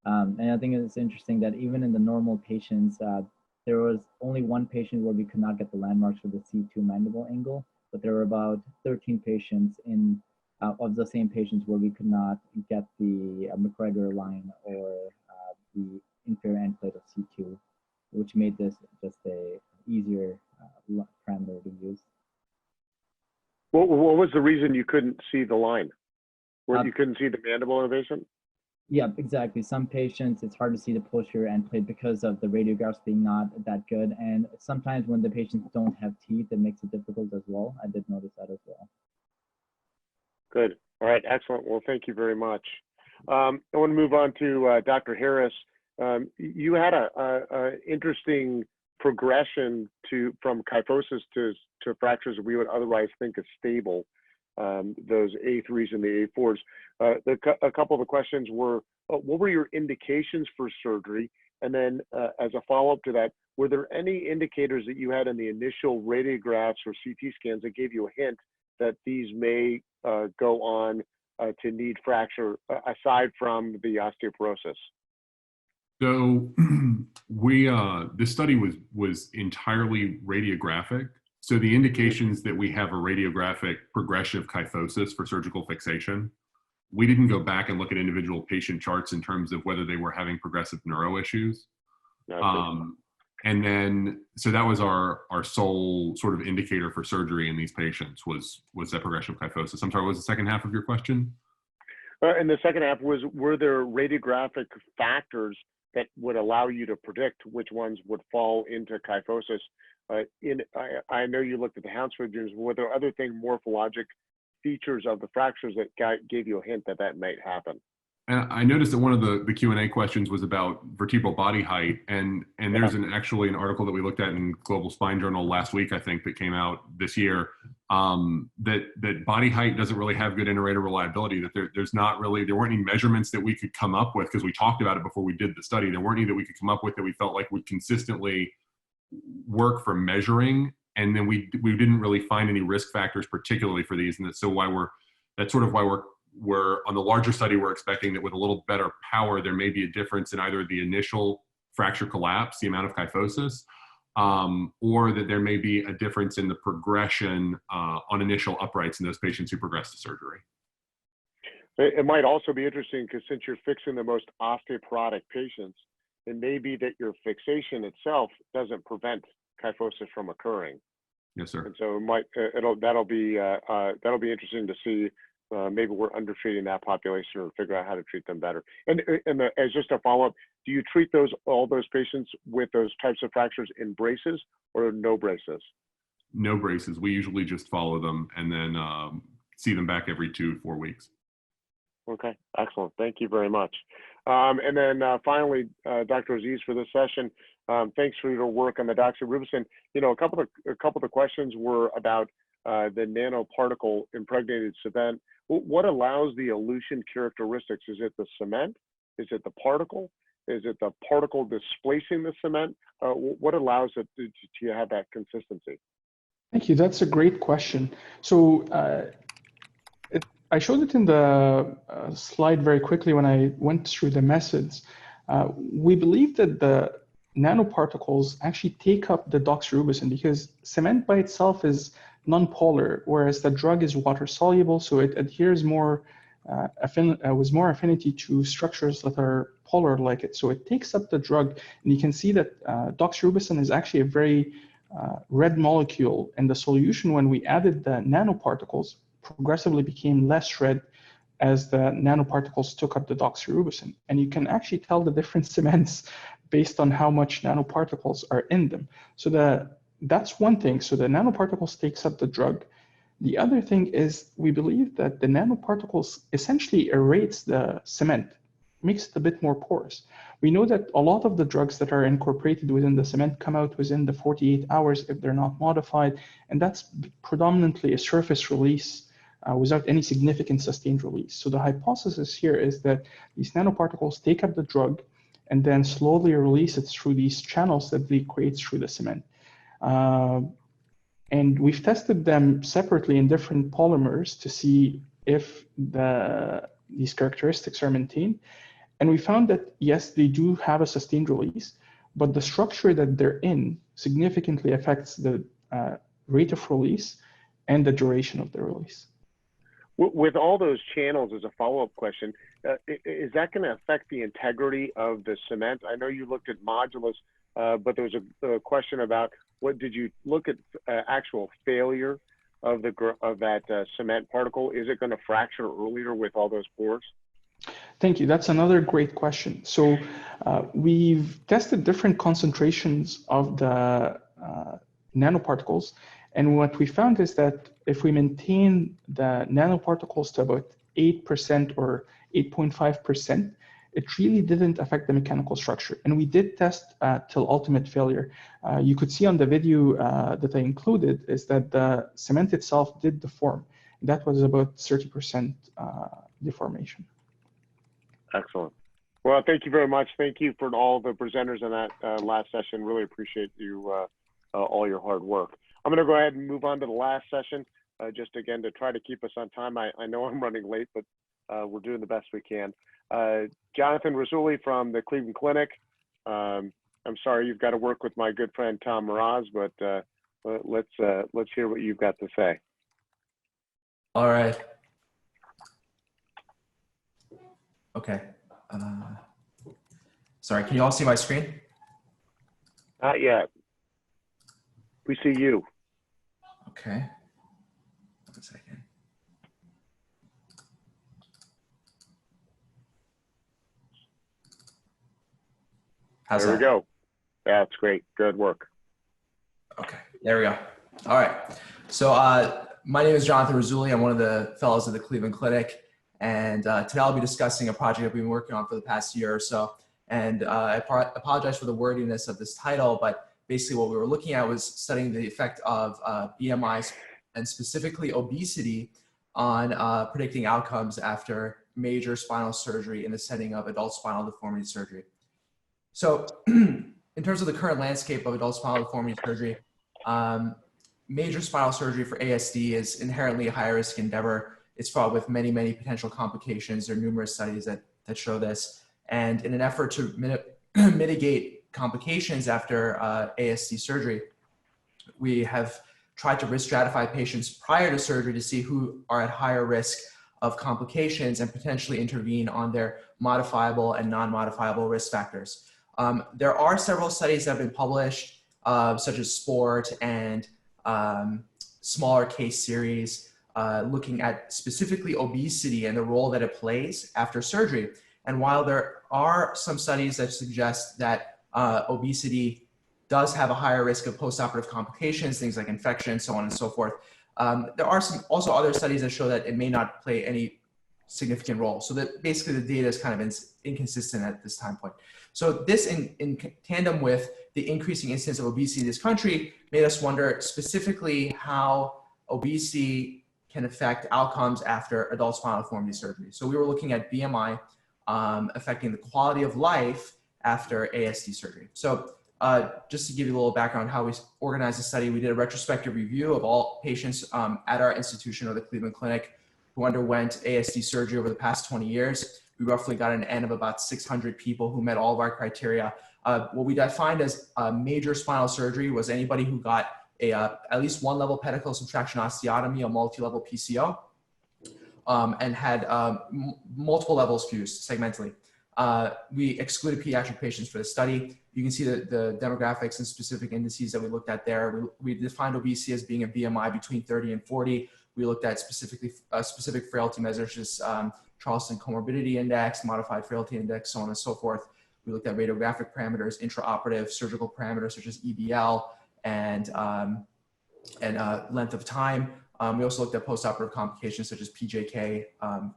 And I think it's interesting that even in the normal patients, there was only one patient where we could not get the landmarks for the C2 mandible angle, but there were about 13 patients of the same patients where we could not get the McGregor line or the inferior end plate of C2, which made this just a easier parameter to use. What was the reason you couldn't see the line? You couldn't see the mandible innervation? Yeah, exactly. Some patients, it's hard to see the posterior end plate because of the radiographs being not that good. And sometimes when the patients don't have teeth, it makes it difficult as well. I did notice that as well. Good. All right. Excellent. Well, thank you very much. I want to move on to Dr. Harris. You had a interesting progression from kyphosis to fractures we would otherwise think is stable, those A3s and the A4s. A couple of the questions were, what were your indications for surgery? And then as a follow-up to that, were there any indicators that you had in the initial radiographs or CT scans that gave you a hint that these may go on to need fracture aside from the osteoporosis? So this study was entirely radiographic. So the indications that we have a radiographic progression of kyphosis for surgical fixation, we didn't go back and look at individual patient charts in terms of whether they were having progressive neuro issues. And then, so that was our sole sort of indicator for surgery in these patients was that progression of kyphosis. I'm sorry, what was the second half of your question? And the second half was, were there radiographic factors that would allow you to predict which ones would fall into kyphosis? I know you looked at the Hounsfield genes. Were there other morphologic features of the fractures that gave you a hint that that might happen? And I noticed that one of the Q&A questions was about vertebral body height, and there's actually an article that we looked at in Global Spine Journal last week, I think, that came out this year, that body height doesn't really have good inter-rater reliability, that there weren't any measurements that we could come up with, because we talked about it before we did the study. There weren't any that we could come up with that we felt like would consistently work for measuring, and then we didn't really find any risk factors particularly for these, and that's sort of why we're on the larger study, we're expecting that with a little better power, there may be a difference in either the initial fracture collapse, the amount of kyphosis, or that there may be a difference in the progression on initial uprights in those patients who progress to surgery. It might also be interesting because since you're fixing the most osteoporotic patients, it may be that your fixation itself doesn't prevent kyphosis from occurring. Yes, sir. And so that'll be interesting to see. Maybe we're undertreating that population or figure out how to treat them better. And as just a follow-up, do you treat all those patients with those types of fractures in braces or no braces? No braces. We usually just follow them and then see them back every 2 to 4 weeks. Okay, excellent. Thank you very much. And then finally, Dr. Aziz, for this session, thanks for your work on the doxorubicin. You know, a couple of the questions were about the nanoparticle impregnated cement. What allows the elution characteristics? Is it the cement? Is it the particle? Is it the particle displacing the cement? What allows it to have that consistency? Thank you. That's a great question. So I showed it in the slide very quickly when I went through the methods. We believe that the nanoparticles actually take up the doxorubicin because cement by itself is non-polar, whereas the drug is water soluble, so it adheres more with more affinity to structures that are polar like it. So it takes up the drug, and you can see that doxorubicin is actually a very red molecule, and the solution when we added the nanoparticles progressively became less red as the nanoparticles took up the doxorubicin. And you can actually tell the different cements based on how much nanoparticles are in them. So that's one thing. So the nanoparticles takes up the drug. The other thing is we believe that the nanoparticles essentially aerates the cement, makes it a bit more porous. We know that a lot of the drugs that are incorporated within the cement come out within the 48 hours if they're not modified, and that's predominantly a surface release without any significant sustained release. So the hypothesis here is that these nanoparticles take up the drug and then slowly release it through these channels that they create through the cement. And we've tested them separately in different polymers to see if these characteristics are maintained. And we found that, yes, they do have a sustained release, but the structure that they're in significantly affects the rate of release and the duration of the release. With all those channels, as a follow-up question, is that going to affect the integrity of the cement? I know you looked at modulus, but there was a question about what did you look at actual failure of that cement particle? Is it going to fracture earlier with all those pores? Thank you. That's another great question. So we've tested different concentrations of the nanoparticles. And what we found is that if we maintain the nanoparticles to about 8% or 8.5%, it really didn't affect the mechanical structure. And we did test till ultimate failure. You could see on the video that I included is that the cement itself did deform. That was about 30% deformation. Excellent. Well, thank you very much. Thank you for all the presenters in that last session. Really appreciate you, all your hard work. I'm going to go ahead and move on to the last session, just again to try to keep us on time. I know I'm running late, but we're doing the best we can. Jonathan Rasooli from the Cleveland Clinic. I'm sorry you've got to work with my good friend Tom Mraz, but let's hear what you've got to say. All right. Okay. Sorry, can you all see my screen? Not yet. We see you. Okay. 1 second. How's there that? we go. Yeah, it's great. Good work. Okay, there we go. All right. So my name is Jonathan Rasooli. I'm one of the fellows at the Cleveland Clinic. And today I'll be discussing a project I've been working on for the past year or so. And I apologize for the wordiness of this title, but basically what we were looking at was studying the effect of BMIs and specifically obesity on predicting outcomes after major spinal surgery in the setting of adult spinal deformity surgery. So in terms of the current landscape of adult spinal deformity surgery, major spinal surgery for ASD is inherently a high-risk endeavor. It's fraught with many, many potential complications. There are numerous studies that show this. And in an effort to mitigate complications after ASD surgery, we have tried to risk stratify patients prior to surgery to see who are at higher risk of complications and potentially intervene on their modifiable and non-modifiable risk factors. There are several studies that have been published, such as SPORT and smaller case series, looking at specifically obesity and the role that it plays after surgery. And while there are some studies that suggest that obesity does have a higher risk of postoperative complications, things like infection, so on and so forth, there are also other studies that show that it may not play any significant role. So that basically the data is kind of inconsistent at this time point. So this in tandem with the increasing incidence of obesity in this country made us wonder specifically how obesity can affect outcomes after adult spinal deformity surgery. So we were looking at BMI affecting the quality of life after ASD surgery. So just to give you a little background how we organized the study, we did a retrospective review of all patients at our institution or the Cleveland Clinic who underwent ASD surgery over the past 20 years. We roughly got an N of about 600 people who met all of our criteria. What we defined as major spinal surgery was anybody who got at least one level pedicle subtraction osteotomy, a multi-level PCO, and had multiple levels fused segmentally. We excluded pediatric patients for the study. You can see the demographics and specific indices that we looked at there. We defined obesity as being a BMI between 30 and 40. We looked at specific frailty measures, just Charleston Comorbidity Index, Modified Frailty Index, so on and so forth. We looked at radiographic parameters, intraoperative surgical parameters such as EBL, and length of time. We also looked at postoperative complications such as PJK,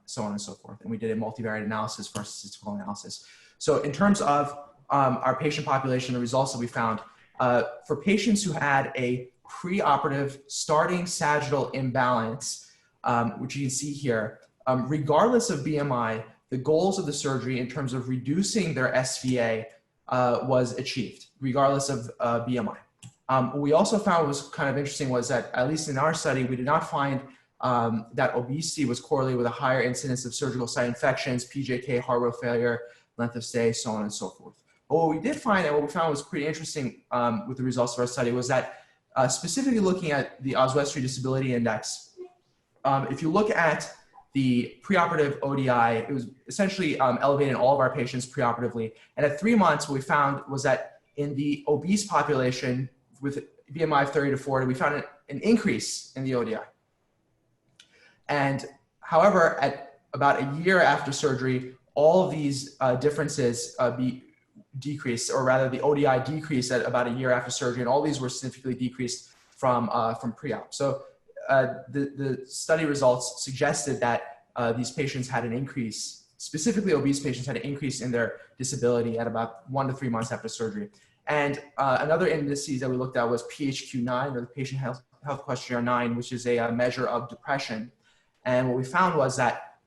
so on and so forth. And we did a multivariate analysis for statistical analysis. So in terms of our patient population, the results that we found, for patients who had a preoperative starting sagittal imbalance which you can see here, regardless of BMI, the goals of the surgery in terms of reducing their SVA was achieved, regardless of BMI. What we also found was kind of interesting was that, at least in our study, we did not find that obesity was correlated with a higher incidence of surgical site infections, PJK, heart rate failure, length of stay, so on and so forth. But what we did find, and what we found was pretty interesting with the results of our study, was that specifically looking at the Oswestry Disability Index, if you look at the preoperative ODI, it was essentially elevated in all of our patients preoperatively. And at 3 months, what we found was that in the obese population with BMI of 30 to 40, we found an increase in the ODI. And however, at about a year after surgery, all of these differences decreased, or rather the ODI decreased at about a year after surgery, and all these were significantly decreased from pre-op. So the study results suggested that these patients had an increase, specifically obese patients had an increase in their disability at about 1 to 3 months after surgery. And another indices that we looked at was PHQ-9, or the Patient Health Questionnaire 9, which is a measure of depression. And what we found was that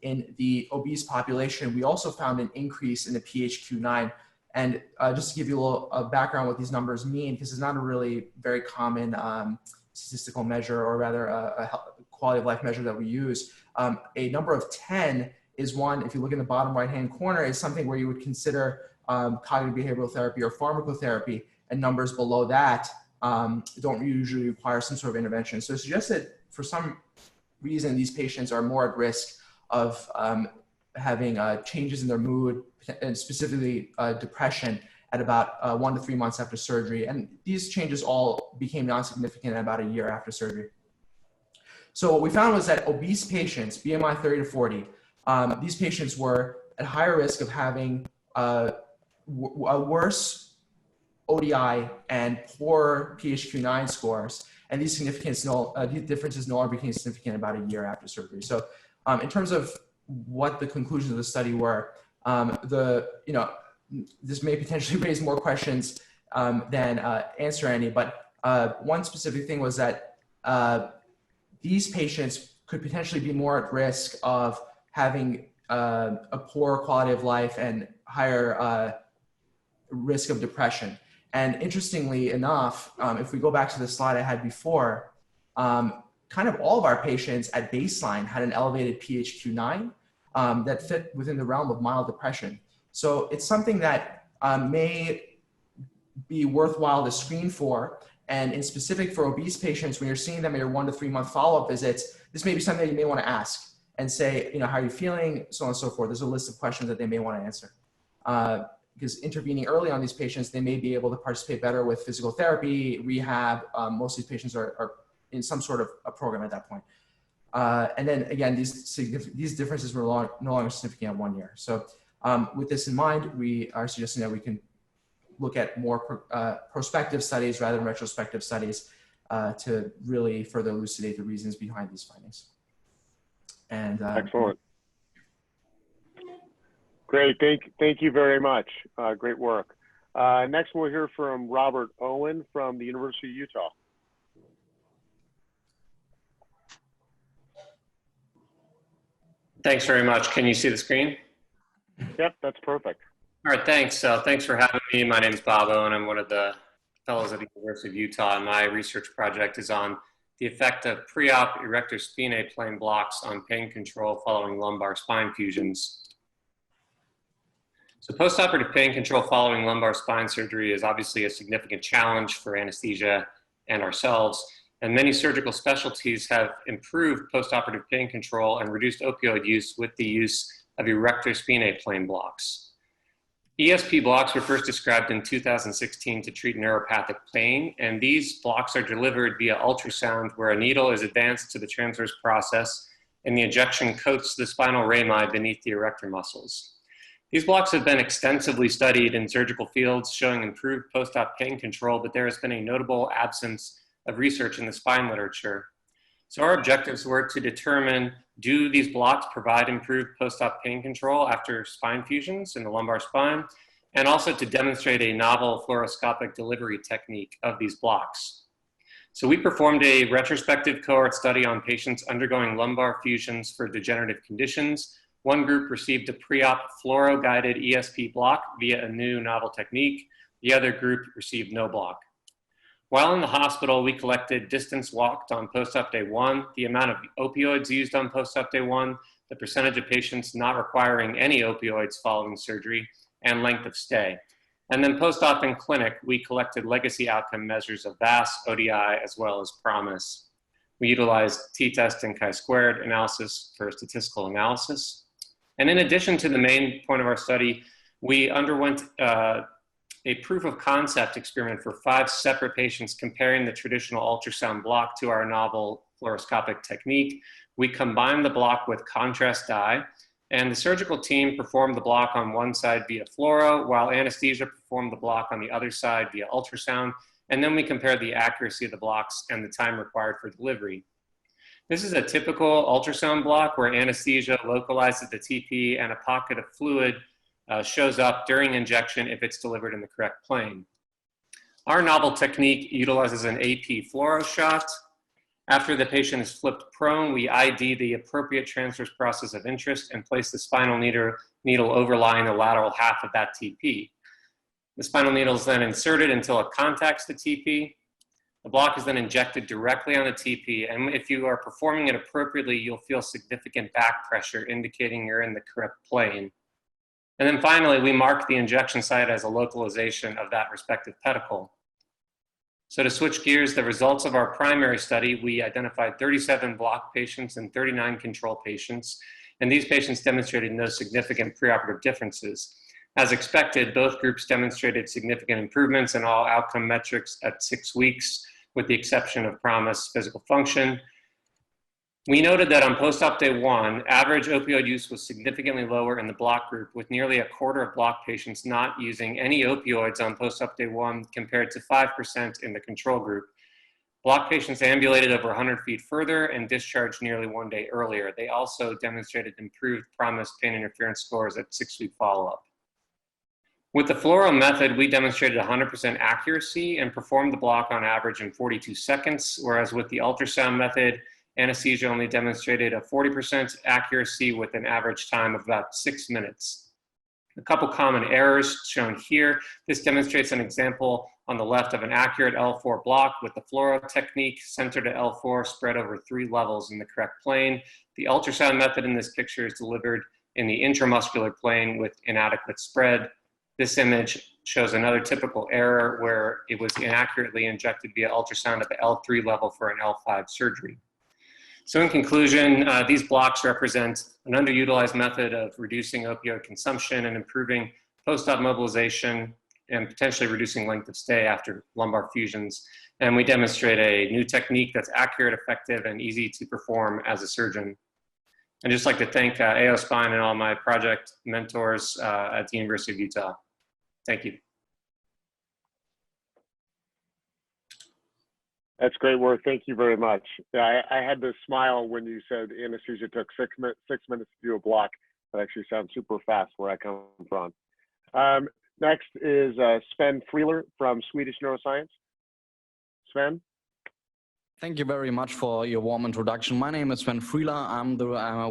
in the obese population, we also found an increase in the PHQ-9. And just to give you a little background what these numbers mean, because it's not a really very common statistical measure, or rather a quality of life measure that we use. A number of 10 is one, if you look in the bottom right-hand corner, is something where you would consider cognitive behavioral therapy or pharmacotherapy, and numbers below that don't usually require some sort of intervention. So it suggests that for some reason, these patients are more at risk of having changes in their mood, and specifically depression, at about 1 to 3 months after surgery. And these changes all became non-significant at about a year after surgery. So what we found was that obese patients, BMI 30 to 40, these patients were at higher risk of having a worse ODI and poor PHQ-9 scores. And these differences no longer became significant about a year after surgery. So in terms of what the conclusions of the study were, this may potentially raise more questions than answer any, but one specific thing was that these patients could potentially be more at risk of having a poor quality of life and higher risk of depression. And interestingly enough, if we go back to the slide I had before, kind of all of our patients at baseline had an elevated PHQ-9 that fit within the realm of mild depression. So it's something that may be worthwhile to screen for. And in specific for obese patients, when you're seeing them in your 1 to 3 month follow-up visits, this may be something that you may want to ask and say, how are you feeling, so on and so forth. There's a list of questions that they may want to answer. Because intervening early on these patients, they may be able to participate better with physical therapy, rehab. Most of these patients are in some sort of a program at that point. And then again, these differences were no longer significant at 1 year. So with this in mind, we are suggesting that we can look at more prospective studies rather than retrospective studies to really further elucidate the reasons behind these findings. And excellent. Great, thank you very much. Great work. Next, we'll hear from Robert Owen from the University of Utah. Thanks very much. Can you see the screen? Yep, that's perfect. All right, thanks. Thanks for having me. My name is Bob Owen. I'm one of the fellows at the University of Utah, and my research project is on the effect of pre-op erector spinae plane blocks on pain control following lumbar spine fusions. So postoperative pain control following lumbar spine surgery is obviously a significant challenge for anesthesia and ourselves, and many surgical specialties have improved postoperative pain control and reduced opioid use with the use of erector spinae plane blocks. ESP blocks were first described in 2016 to treat neuropathic pain, and these blocks are delivered via ultrasound where a needle is advanced to the transverse process and the injection coats the spinal rami beneath the erector muscles. These blocks have been extensively studied in surgical fields showing improved post-op pain control, but there has been a notable absence of research in the spine literature. So our objectives were to determine, do these blocks provide improved post-op pain control after spine fusions in the lumbar spine, and also to demonstrate a novel fluoroscopic delivery technique of these blocks. So we performed a retrospective cohort study on patients undergoing lumbar fusions for degenerative conditions. One group received a pre-op fluoro-guided ESP block via a new novel technique. The other group received no block. While in the hospital, we collected distance walked on post-op day 1, the amount of opioids used on post-op day 1, the percentage of patients not requiring any opioids following surgery, and length of stay. And then post-op in clinic, we collected legacy outcome measures of VAS, ODI, as well as PROMIS. We utilized t-test and chi-squared analysis for statistical analysis. And in addition to the main point of our study, we underwent a proof of concept experiment for 5 separate patients comparing the traditional ultrasound block to our novel fluoroscopic technique. We combined the block with contrast dye, and the surgical team performed the block on one side via fluoro, while anesthesia performed the block on the other side via ultrasound, and then we compared the accuracy of the blocks and the time required for delivery. This is a typical ultrasound block where anesthesia localizes the TP and a pocket of fluid shows up during injection if it's delivered in the correct plane. Our novel technique utilizes an AP fluoro shot. After the patient is flipped prone, we ID the appropriate transverse process of interest and place the spinal needle overlying the lateral half of that TP. The spinal needle is then inserted until it contacts the TP. The block is then injected directly on the TP, and if you are performing it appropriately, you'll feel significant back pressure, indicating you're in the correct plane. And then finally, we mark the injection site as a localization of that respective pedicle. So to switch gears, the results of our primary study, we identified 37 block patients and 39 control patients, and these patients demonstrated no significant preoperative differences. As expected, both groups demonstrated significant improvements in all outcome metrics at 6 weeks, with the exception of PROMIS physical function. We noted that on post-op day 1, average opioid use was significantly lower in the block group, with nearly a quarter of block patients not using any opioids on post-op day 1 compared to 5% in the control group. Block patients ambulated over 100 feet further and discharged nearly 1 day earlier. They also demonstrated improved PROMIS pain interference scores at 6-week follow-up. With the fluoro method, we demonstrated 100% accuracy and performed the block on average in 42 seconds, whereas with the ultrasound method, anesthesia only demonstrated a 40% accuracy with an average time of about 6 minutes. A couple common errors shown here. This demonstrates an example on the left of an accurate L4 block with the fluoro technique centered at L4 spread over 3 levels in the correct plane. The ultrasound method in this picture is delivered in the intramuscular plane with inadequate spread. This image shows another typical error where it was inaccurately injected via ultrasound at the L3 level for an L5 surgery. So in conclusion, these blocks represent an underutilized method of reducing opioid consumption and improving post-op mobilization and potentially reducing length of stay after lumbar fusions. And we demonstrate a new technique that's accurate, effective, and easy to perform as a surgeon. I'd just like to thank AO Spine and all my project mentors at the University of Utah. Thank you. That's great work. Thank you very much. I had to smile when you said anesthesia took 6 minutes to do a block. That actually sounds super fast where I come from. Next is Sven Freeler from Swedish Neuroscience. Sven? Thank you very much for your warm introduction. My name is Sven Freeler. I'm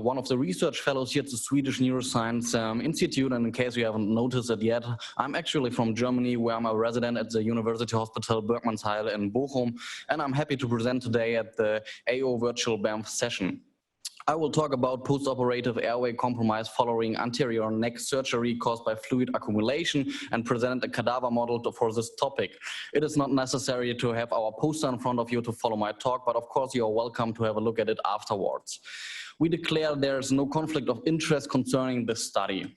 one of the research fellows here at the Swedish Neuroscience Institute, and in case you haven't noticed it yet, I'm actually from Germany, where I'm a resident at the University Hospital Bergmannsheil in Bochum, and I'm happy to present today at the AO Virtual Banff session. I will talk about postoperative airway compromise following anterior neck surgery caused by fluid accumulation and present a cadaver model for this topic. It is not necessary to have our poster in front of you to follow my talk, but of course you are welcome to have a look at it afterwards. We declare there is no conflict of interest concerning this study.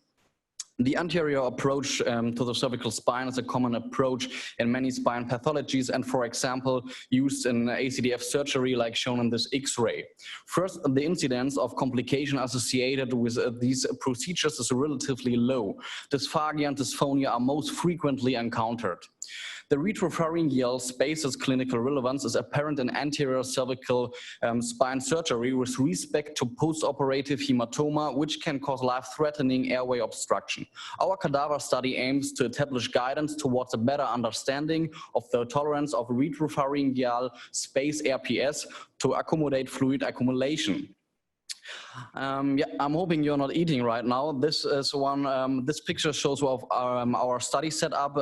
The anterior approach to the cervical spine is a common approach in many spine pathologies and, for example, used in ACDF surgery like shown in this X-ray. First, the incidence of complication associated with these procedures is relatively low. Dysphagia and dysphonia are most frequently encountered. The retropharyngeal space's clinical relevance is apparent in anterior cervical spine surgery with respect to postoperative hematoma, which can cause life-threatening airway obstruction. Our cadaver study aims to establish guidance towards a better understanding of the tolerance of retropharyngeal space RPS to accommodate fluid accumulation. Yeah, I'm hoping you're not eating right now. This is one. This picture shows of our study setup.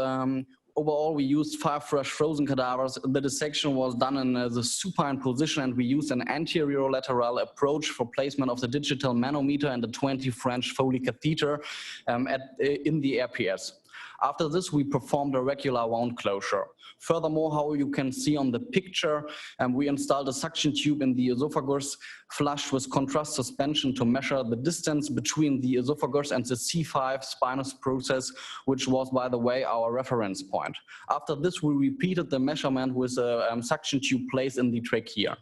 Overall, we used 5 fresh frozen cadavers. The dissection was done in the supine position, and we used an anterolateral approach for placement of the digital manometer and the 20 French Foley catheter in the RPS. After this, we performed a regular wound closure. Furthermore, how you can see on the picture, we installed a suction tube in the esophagus, flushed with contrast suspension to measure the distance between the esophagus and the C5 spinous process, which was, by the way, our reference point. After this, we repeated the measurement with a suction tube placed in the trachea.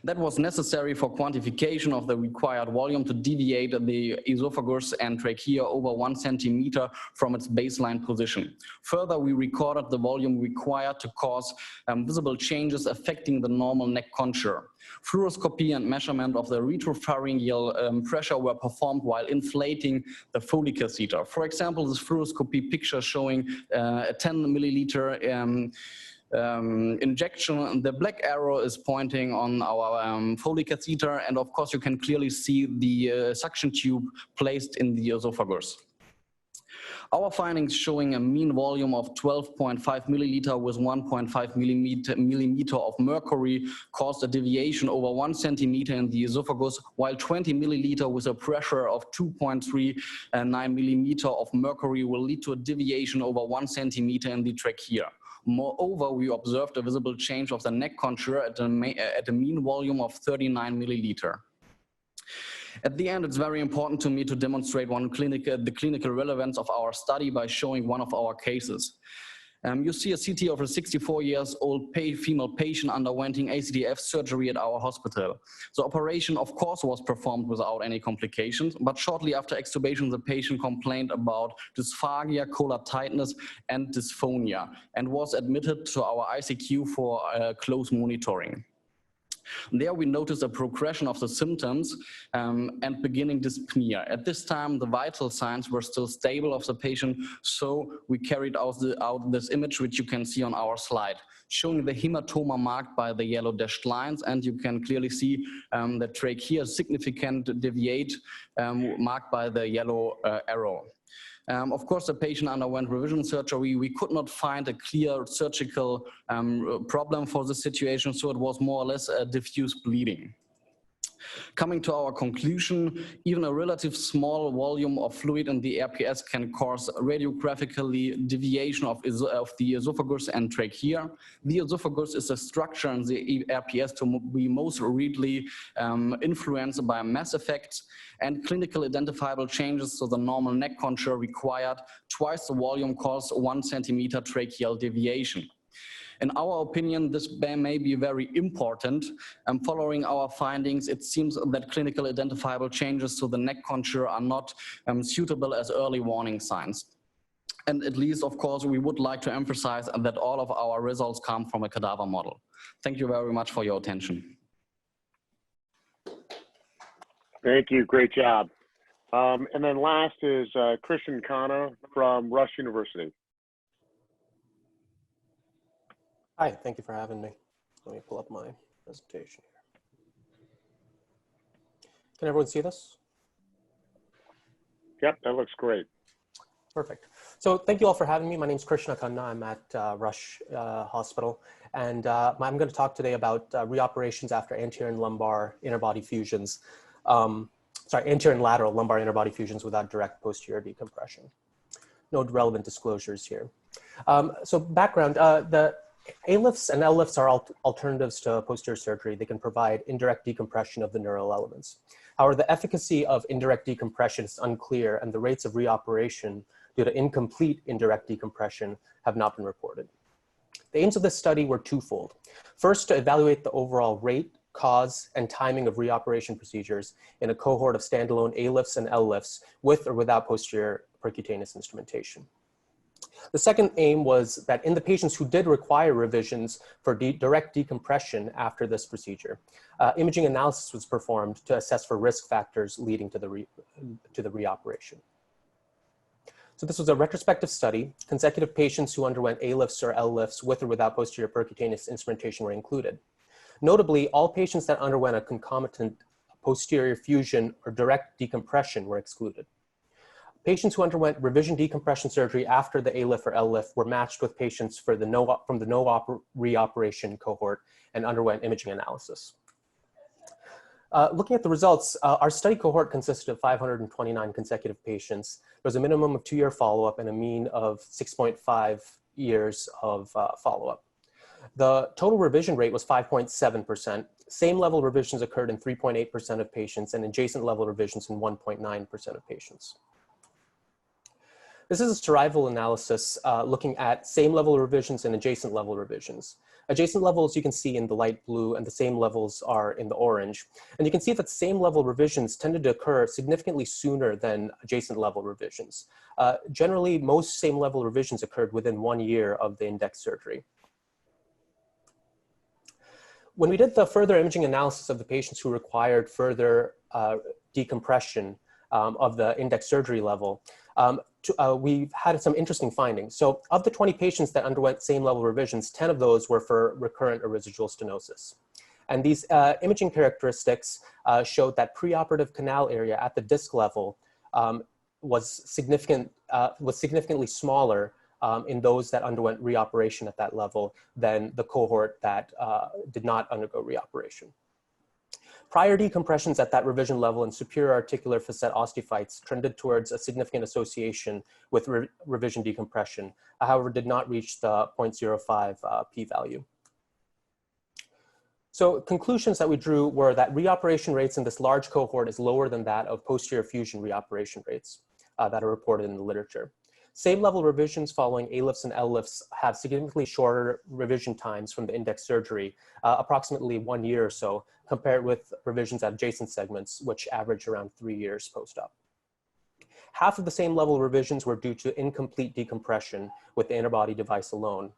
That was necessary for quantification of the required volume to deviate the esophagus and trachea over 1 centimeter from its baseline position. Further, we recorded the volume required to cause visible changes affecting the normal neck contour. Fluoroscopy and measurement of the retropharyngeal pressure were performed while inflating the Foley catheter. For example, this fluoroscopy picture showing a 10 milliliter injection. The black arrow is pointing on our Foley catheter, and of course you can clearly see the suction tube placed in the esophagus. Our findings showing a mean volume of 12.5 milliliter with 1.5 millimeter of mercury caused a deviation over 1 centimeter in the esophagus, while 20 milliliter with a pressure of 2.39 millimeter of mercury will lead to a deviation over 1 centimeter in the trachea. Moreover, we observed a visible change of the neck contour at a mean volume of 39 milliliter. At the end, it's very important to me to demonstrate the clinical relevance of our study by showing one of our cases. You see a CT of a 64-year-old female patient undergoing ACDF surgery at our hospital. The operation, of course, was performed without any complications, but shortly after extubation, the patient complained about dysphagia, collar tightness, and dysphonia, and was admitted to our ICU for close monitoring. There we noticed a progression of the symptoms and beginning dyspnea. At this time, the vital signs were still stable of the patient, so we carried out this image, which you can see on our slide, showing the hematoma marked by the yellow dashed lines, and you can clearly see the trachea significant deviate marked by the yellow arrow. Of course, the patient underwent revision surgery. We could not find a clear surgical problem for the situation, so it was more or less a diffuse bleeding. Coming to our conclusion, even a relative small volume of fluid in the RPS can cause radiographically deviation of the esophagus and trachea. The esophagus is a structure in the RPS to be most readily influenced by mass effects, and clinical identifiable changes to the normal neck contour required twice the volume cause 1 centimeter tracheal deviation. In our opinion, this may be very important. Following our findings, it seems that clinical identifiable changes to the neck contour are not suitable as early warning signs. And at least, of course, we would like to emphasize that all of our results come from a cadaver model. Thank you very much for your attention. Thank you. Great job. And then last is Christian Khanna from Rush University. Hi, thank you for having me. Let me pull up my presentation here. Can everyone see this? Yep, that looks great. Perfect. So thank you all for having me. My name is Krishna Khanna. I'm at Rush Hospital. And I'm going to talk today about reoperations after anterior and lumbar interbody fusions. Anterior and lateral lumbar interbody fusions without direct posterior decompression. No relevant disclosures here. So background, the A-lifts and L-lifts are alternatives to posterior surgery. They can provide indirect decompression of the neural elements. However, the efficacy of indirect decompression is unclear, and the rates of reoperation due to incomplete indirect decompression have not been reported. The aims of this study were twofold. First, to evaluate the overall rate, cause, and timing of reoperation procedures in a cohort of standalone A-lifts and L-lifts with or without posterior percutaneous instrumentation. The second aim was that in the patients who did require revisions for direct decompression after this procedure, imaging analysis was performed to assess for risk factors leading to the reoperation. So this was a retrospective study. Consecutive patients who underwent A-lifts or L-lifts with or without posterior percutaneous instrumentation were included. Notably, all patients that underwent a concomitant posterior fusion or direct decompression were excluded. Patients who underwent revision decompression surgery after the A-lift or L-lift were matched with patients from the no reoperation cohort and underwent imaging analysis. Looking at the results, our study cohort consisted of 529 consecutive patients. There was a minimum of 2-year follow-up and a mean of 6.5 years of follow-up. The total revision rate was 5.7%. Same level revisions occurred in 3.8% of patients and adjacent level revisions in 1.9% of patients. This is a survival analysis looking at same level revisions and adjacent level revisions. Adjacent levels you can see in the light blue and the same levels are in the orange. And you can see that same level revisions tended to occur significantly sooner than adjacent level revisions. Generally, most same level revisions occurred within 1 year of the index surgery. When we did the further imaging analysis of the patients who required further decompression of the index surgery level, we've had some interesting findings. So of the 20 patients that underwent same level revisions, 10 of those were for recurrent or residual stenosis. And these imaging characteristics showed that preoperative canal area at the disc level was significantly smaller in those that underwent reoperation at that level than the cohort that did not undergo reoperation. Prior decompressions at that revision level in superior articular facet osteophytes trended towards a significant association with revision decompression, however, did not reach the 0.05 p-value. So conclusions that we drew were that reoperation rates in this large cohort is lower than that of posterior fusion reoperation rates that are reported in the literature. Same level revisions following A-lifts and L-lifts have significantly shorter revision times from the index surgery, approximately 1 year or so, compared with revisions at adjacent segments, which average around 3 years post-op. Half of the same level revisions were due to incomplete decompression with the interbody device alone.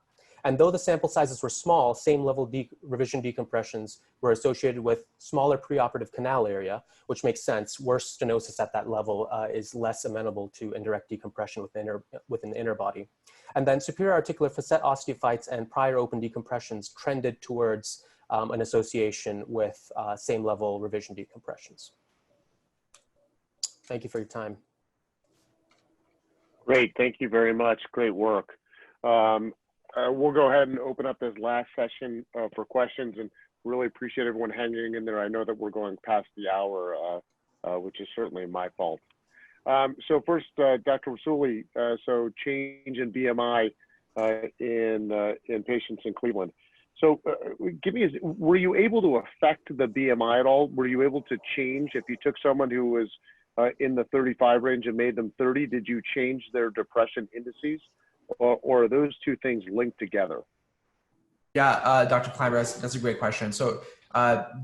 And though the sample sizes were small, same level revision decompressions were associated with smaller preoperative canal area, which makes sense. Worse stenosis at that level is less amenable to indirect decompression within the interbody. And then superior articular facet osteophytes and prior open decompressions trended towards an association with same level revision decompressions. Thank you for your time. Great, thank you very much. Great work. We'll go ahead and open up this last session for questions, and really appreciate everyone hanging in there. I know that we're going past the hour, which is certainly my fault. So first, Dr. Rasuli, so change in BMI in patients in Cleveland. So were you able to affect the BMI at all? Were you able to change, if you took someone who was in the 35 range and made them 30, did you change their depression indices? Or are those two things linked together? Yeah, Dr. Kleinberg, that's a great question. So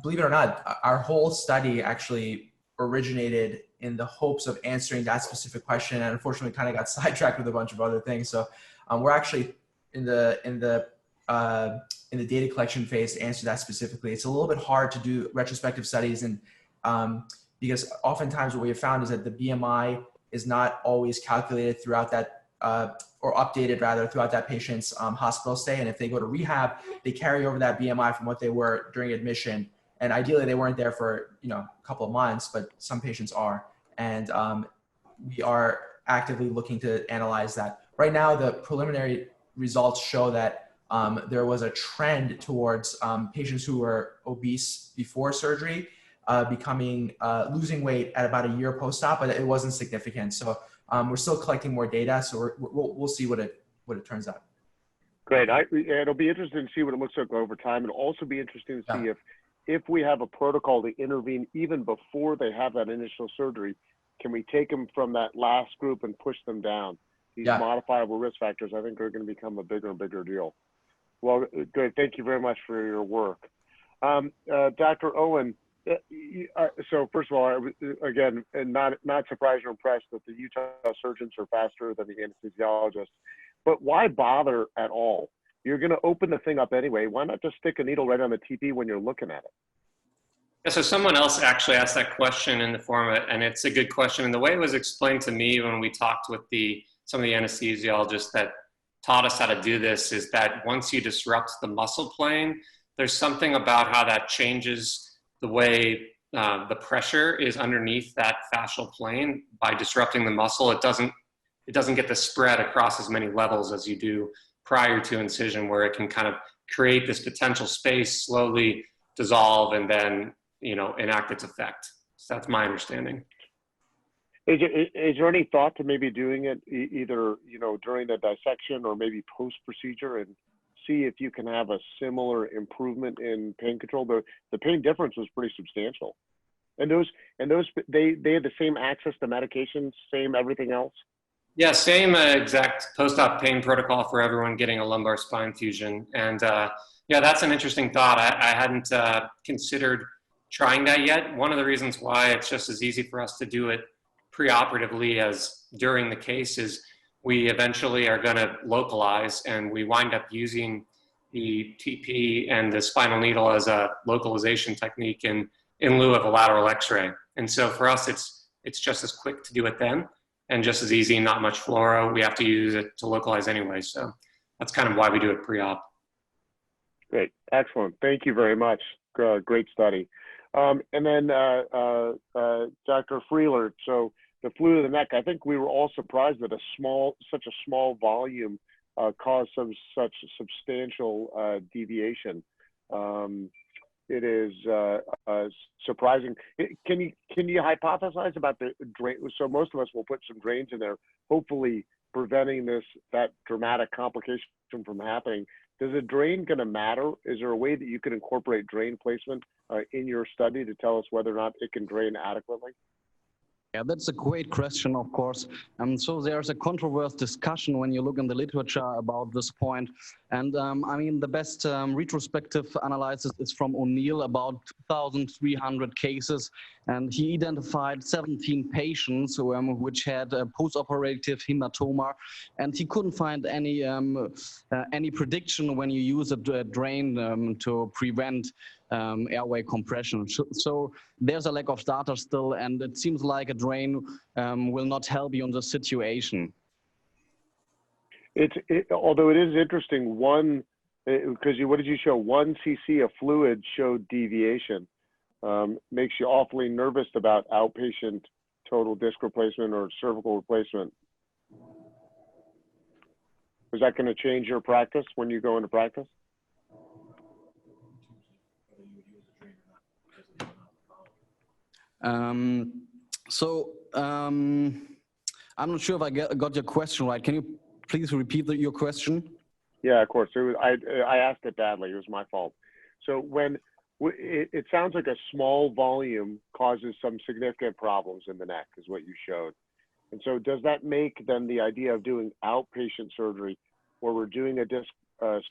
believe it or not, our whole study actually originated in the hopes of answering that specific question, and unfortunately kind of got sidetracked with a bunch of other things. So we're actually in the data collection phase to answer that specifically. It's a little bit hard to do retrospective studies, and because oftentimes what we have found is that the BMI is not always calculated throughout that or updated rather throughout that patient's hospital stay. And if they go to rehab, they carry over that BMI from what they were during admission. And ideally they weren't there for, a couple of months, but some patients are. And we are actively looking to analyze that. Right now, the preliminary results show that there was a trend towards patients who were obese before surgery losing weight at about a year post-op, but it wasn't significant. So we're still collecting more data, so we'll see what it turns out. Great. It'll be interesting to see what it looks like over time. It'll also be interesting to see if we have a protocol to intervene even before they have that initial surgery. Can we take them from that last group and push them down? These modifiable risk factors, I think, are going to become a bigger and bigger deal. Well, good. Thank you very much for your work. Dr. Owen, so first of all, again, and not surprised or impressed that the Utah surgeons are faster than the anesthesiologists. but why bother at all? You're going to open the thing up anyway. Why not just stick a needle right on the TP when you're looking at it? Yeah, so someone else actually asked that question in the forum, and it's a good question. And the way it was explained to me when we talked with some of the anesthesiologists that taught us how to do this is that once you disrupt the muscle plane, there's something about how that changes the way the pressure is underneath that fascial plane. By disrupting the muscle, it doesn't get the spread across as many levels as you do prior to incision, where it can kind of create this potential space, slowly dissolve, and then enact its effect. So that's my understanding. Is there any thought to maybe doing it either during the dissection or maybe post procedure and see if you can have a similar improvement in pain control? The pain difference was pretty substantial, and those they had the same access to medications, same everything else. Yeah, same exact post-op pain protocol for everyone getting a lumbar spine fusion, and yeah, that's an interesting thought. I hadn't considered trying that yet. One of the reasons why it's just as easy for us to do it preoperatively as during the case is we eventually are going to localize, and we wind up using the TP and the spinal needle as a localization technique in lieu of a lateral x-ray. And so for us, it's just as quick to do it then and just as easy, not much fluoro. We have to use it to localize anyway. So that's kind of why we do it pre-op. Great, excellent. Thank you very much. Great study. And then Dr. Freeler, so the fluid of the neck, I think we were all surprised that such a small volume caused such substantial deviation. It is surprising. Can you hypothesize about the drain? So most of us will put some drains in there, hopefully preventing that dramatic complication from happening. Is a drain going to matter? Is there a way that you can incorporate drain placement in your study to tell us whether or not it can drain adequately? Yeah, that's a great question, of course. So there's a controversial discussion when you look in the literature about this point. And I mean, the best retrospective analysis is from O'Neill, about 2,300 cases. And he identified 17 patients which had a postoperative hematoma. And he couldn't find any prediction when you use a drain to prevent airway compression. So there's a lack of data still, and it seems like a drain will not help you in this situation. Although it is interesting, because what did you show? 1 cc of fluid showed deviation. Makes you awfully nervous about outpatient total disc replacement or cervical replacement. Is that going to change your practice when you go into practice? I'm not sure if I got your question right. Can you please repeat your question? Yeah, of course. I asked it badly. It was my fault. So it sounds like a small volume causes some significant problems in the neck, is what you showed. And so does that make then the idea of doing outpatient surgery, where we're doing a disc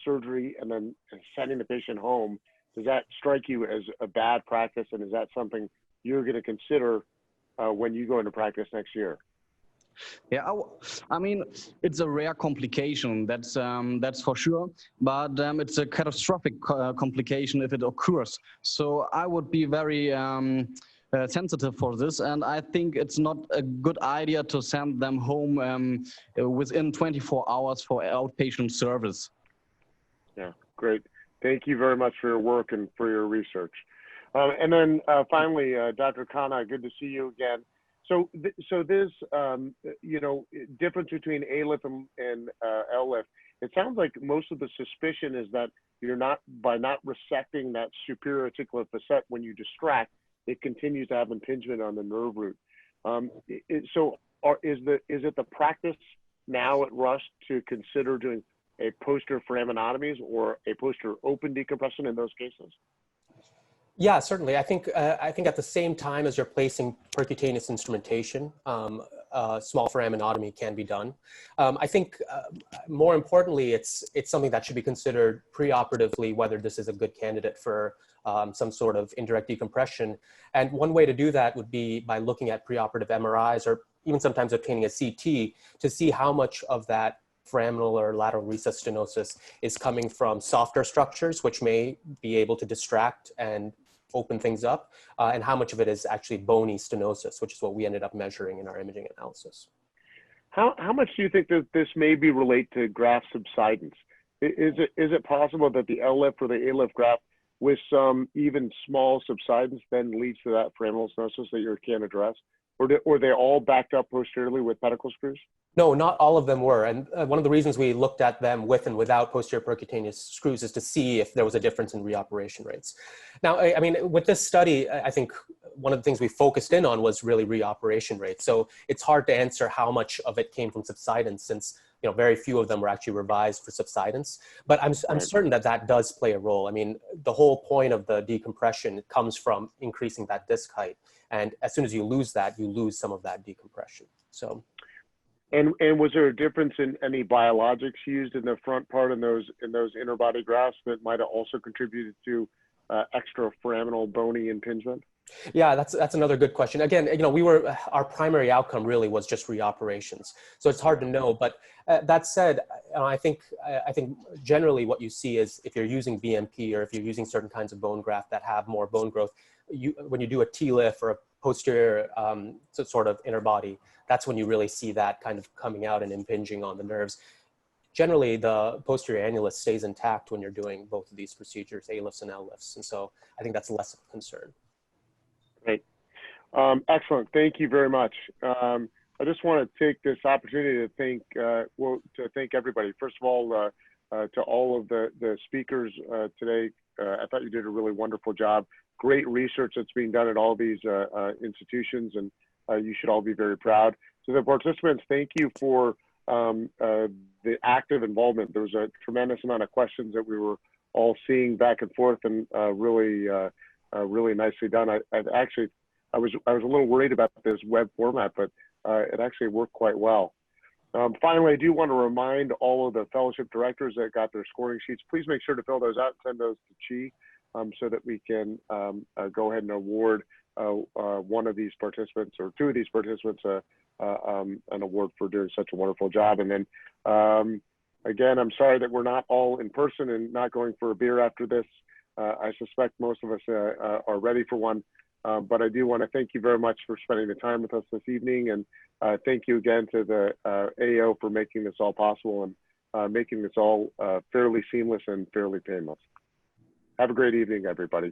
surgery and then sending the patient home, does that strike you as a bad practice? And is that something you're going to consider when you go into practice next year? Yeah, I mean, it's a rare complication, that's for sure, but it's a catastrophic complication if it occurs. So I would be very sensitive for this, and I think it's not a good idea to send them home within 24 hours for outpatient service. Yeah, great. Thank you very much for your work and for your research. And then finally, Dr. Khanna, good to see you again. So this, difference between A-lif and L-lif, it sounds like most of the suspicion is that by not resecting that superior articular facet when you distract, it continues to have impingement on the nerve root. Is it the practice now at Rush to consider doing a posterior foraminotomies or a posterior open decompression in those cases? Yeah, certainly. I think at the same time as you're placing percutaneous instrumentation, small foraminotomy can be done. I think more importantly, it's something that should be considered preoperatively, whether this is a good candidate for some sort of indirect decompression. And one way to do that would be by looking at preoperative MRIs, or even sometimes obtaining a CT to see how much of that foraminal or lateral recess stenosis is coming from softer structures, which may be able to distract and open things up, and how much of it is actually bony stenosis, which is what we ended up measuring in our imaging analysis. How much do you think that this may be related to graft subsidence? Is it possible that the L-lift or the A-lift graft with some even small subsidence then leads to that foraminal stenosis that you can't address? Or were they all backed up posteriorly with pedicle screws? No, not all of them were. And one of the reasons we looked at them with and without posterior percutaneous screws is to see if there was a difference in reoperation rates. Now, I mean, with this study, I think one of the things we focused in on was really reoperation rates. So it's hard to answer how much of it came from subsidence, since very few of them were actually revised for subsidence. But I'm certain that that does play a role. I mean, the whole point of the decompression comes from increasing that disc height. And as soon as you lose that, you lose some of that decompression. So. And was there a difference in any biologics used in the front part in those inner body grafts that might have also contributed to extra foraminal bony impingement? Yeah, that's another good question. Again, our primary outcome really was just reoperations, so it's hard to know. But that said, I think generally what you see is if you're using BMP or if you're using certain kinds of bone graft that have more bone growth, when you do a T-lift or a posterior sort of inner body, that's when you really see that kind of coming out and impinging on the nerves. Generally, the posterior annulus stays intact when you're doing both of these procedures, A-lifts and L-lifts, and so I think that's less of a concern. Great. Excellent. Thank you very much. I just want to take this opportunity to thank everybody. First of all, to all of the speakers today. I thought you did a really wonderful job. Great research that's being done at all these institutions, and you should all be very proud. To the participants, thank you for the active involvement. There was a tremendous amount of questions that we were all seeing back and forth, and really nicely done. I was a little worried about this web format, but it actually worked quite well. Finally, I do want to remind all of the fellowship directors that got their scoring sheets, please make sure to fill those out and send those to Chi so that we can go ahead and award one of these participants or two of these participants an award for doing such a wonderful job. And then again, I'm sorry that we're not all in person and not going for a beer after this. I suspect most of us are ready for one, but I do want to thank you very much for spending the time with us this evening, and thank you again to the AO for making this all possible and making this all fairly seamless and fairly painless. Have a great evening, everybody.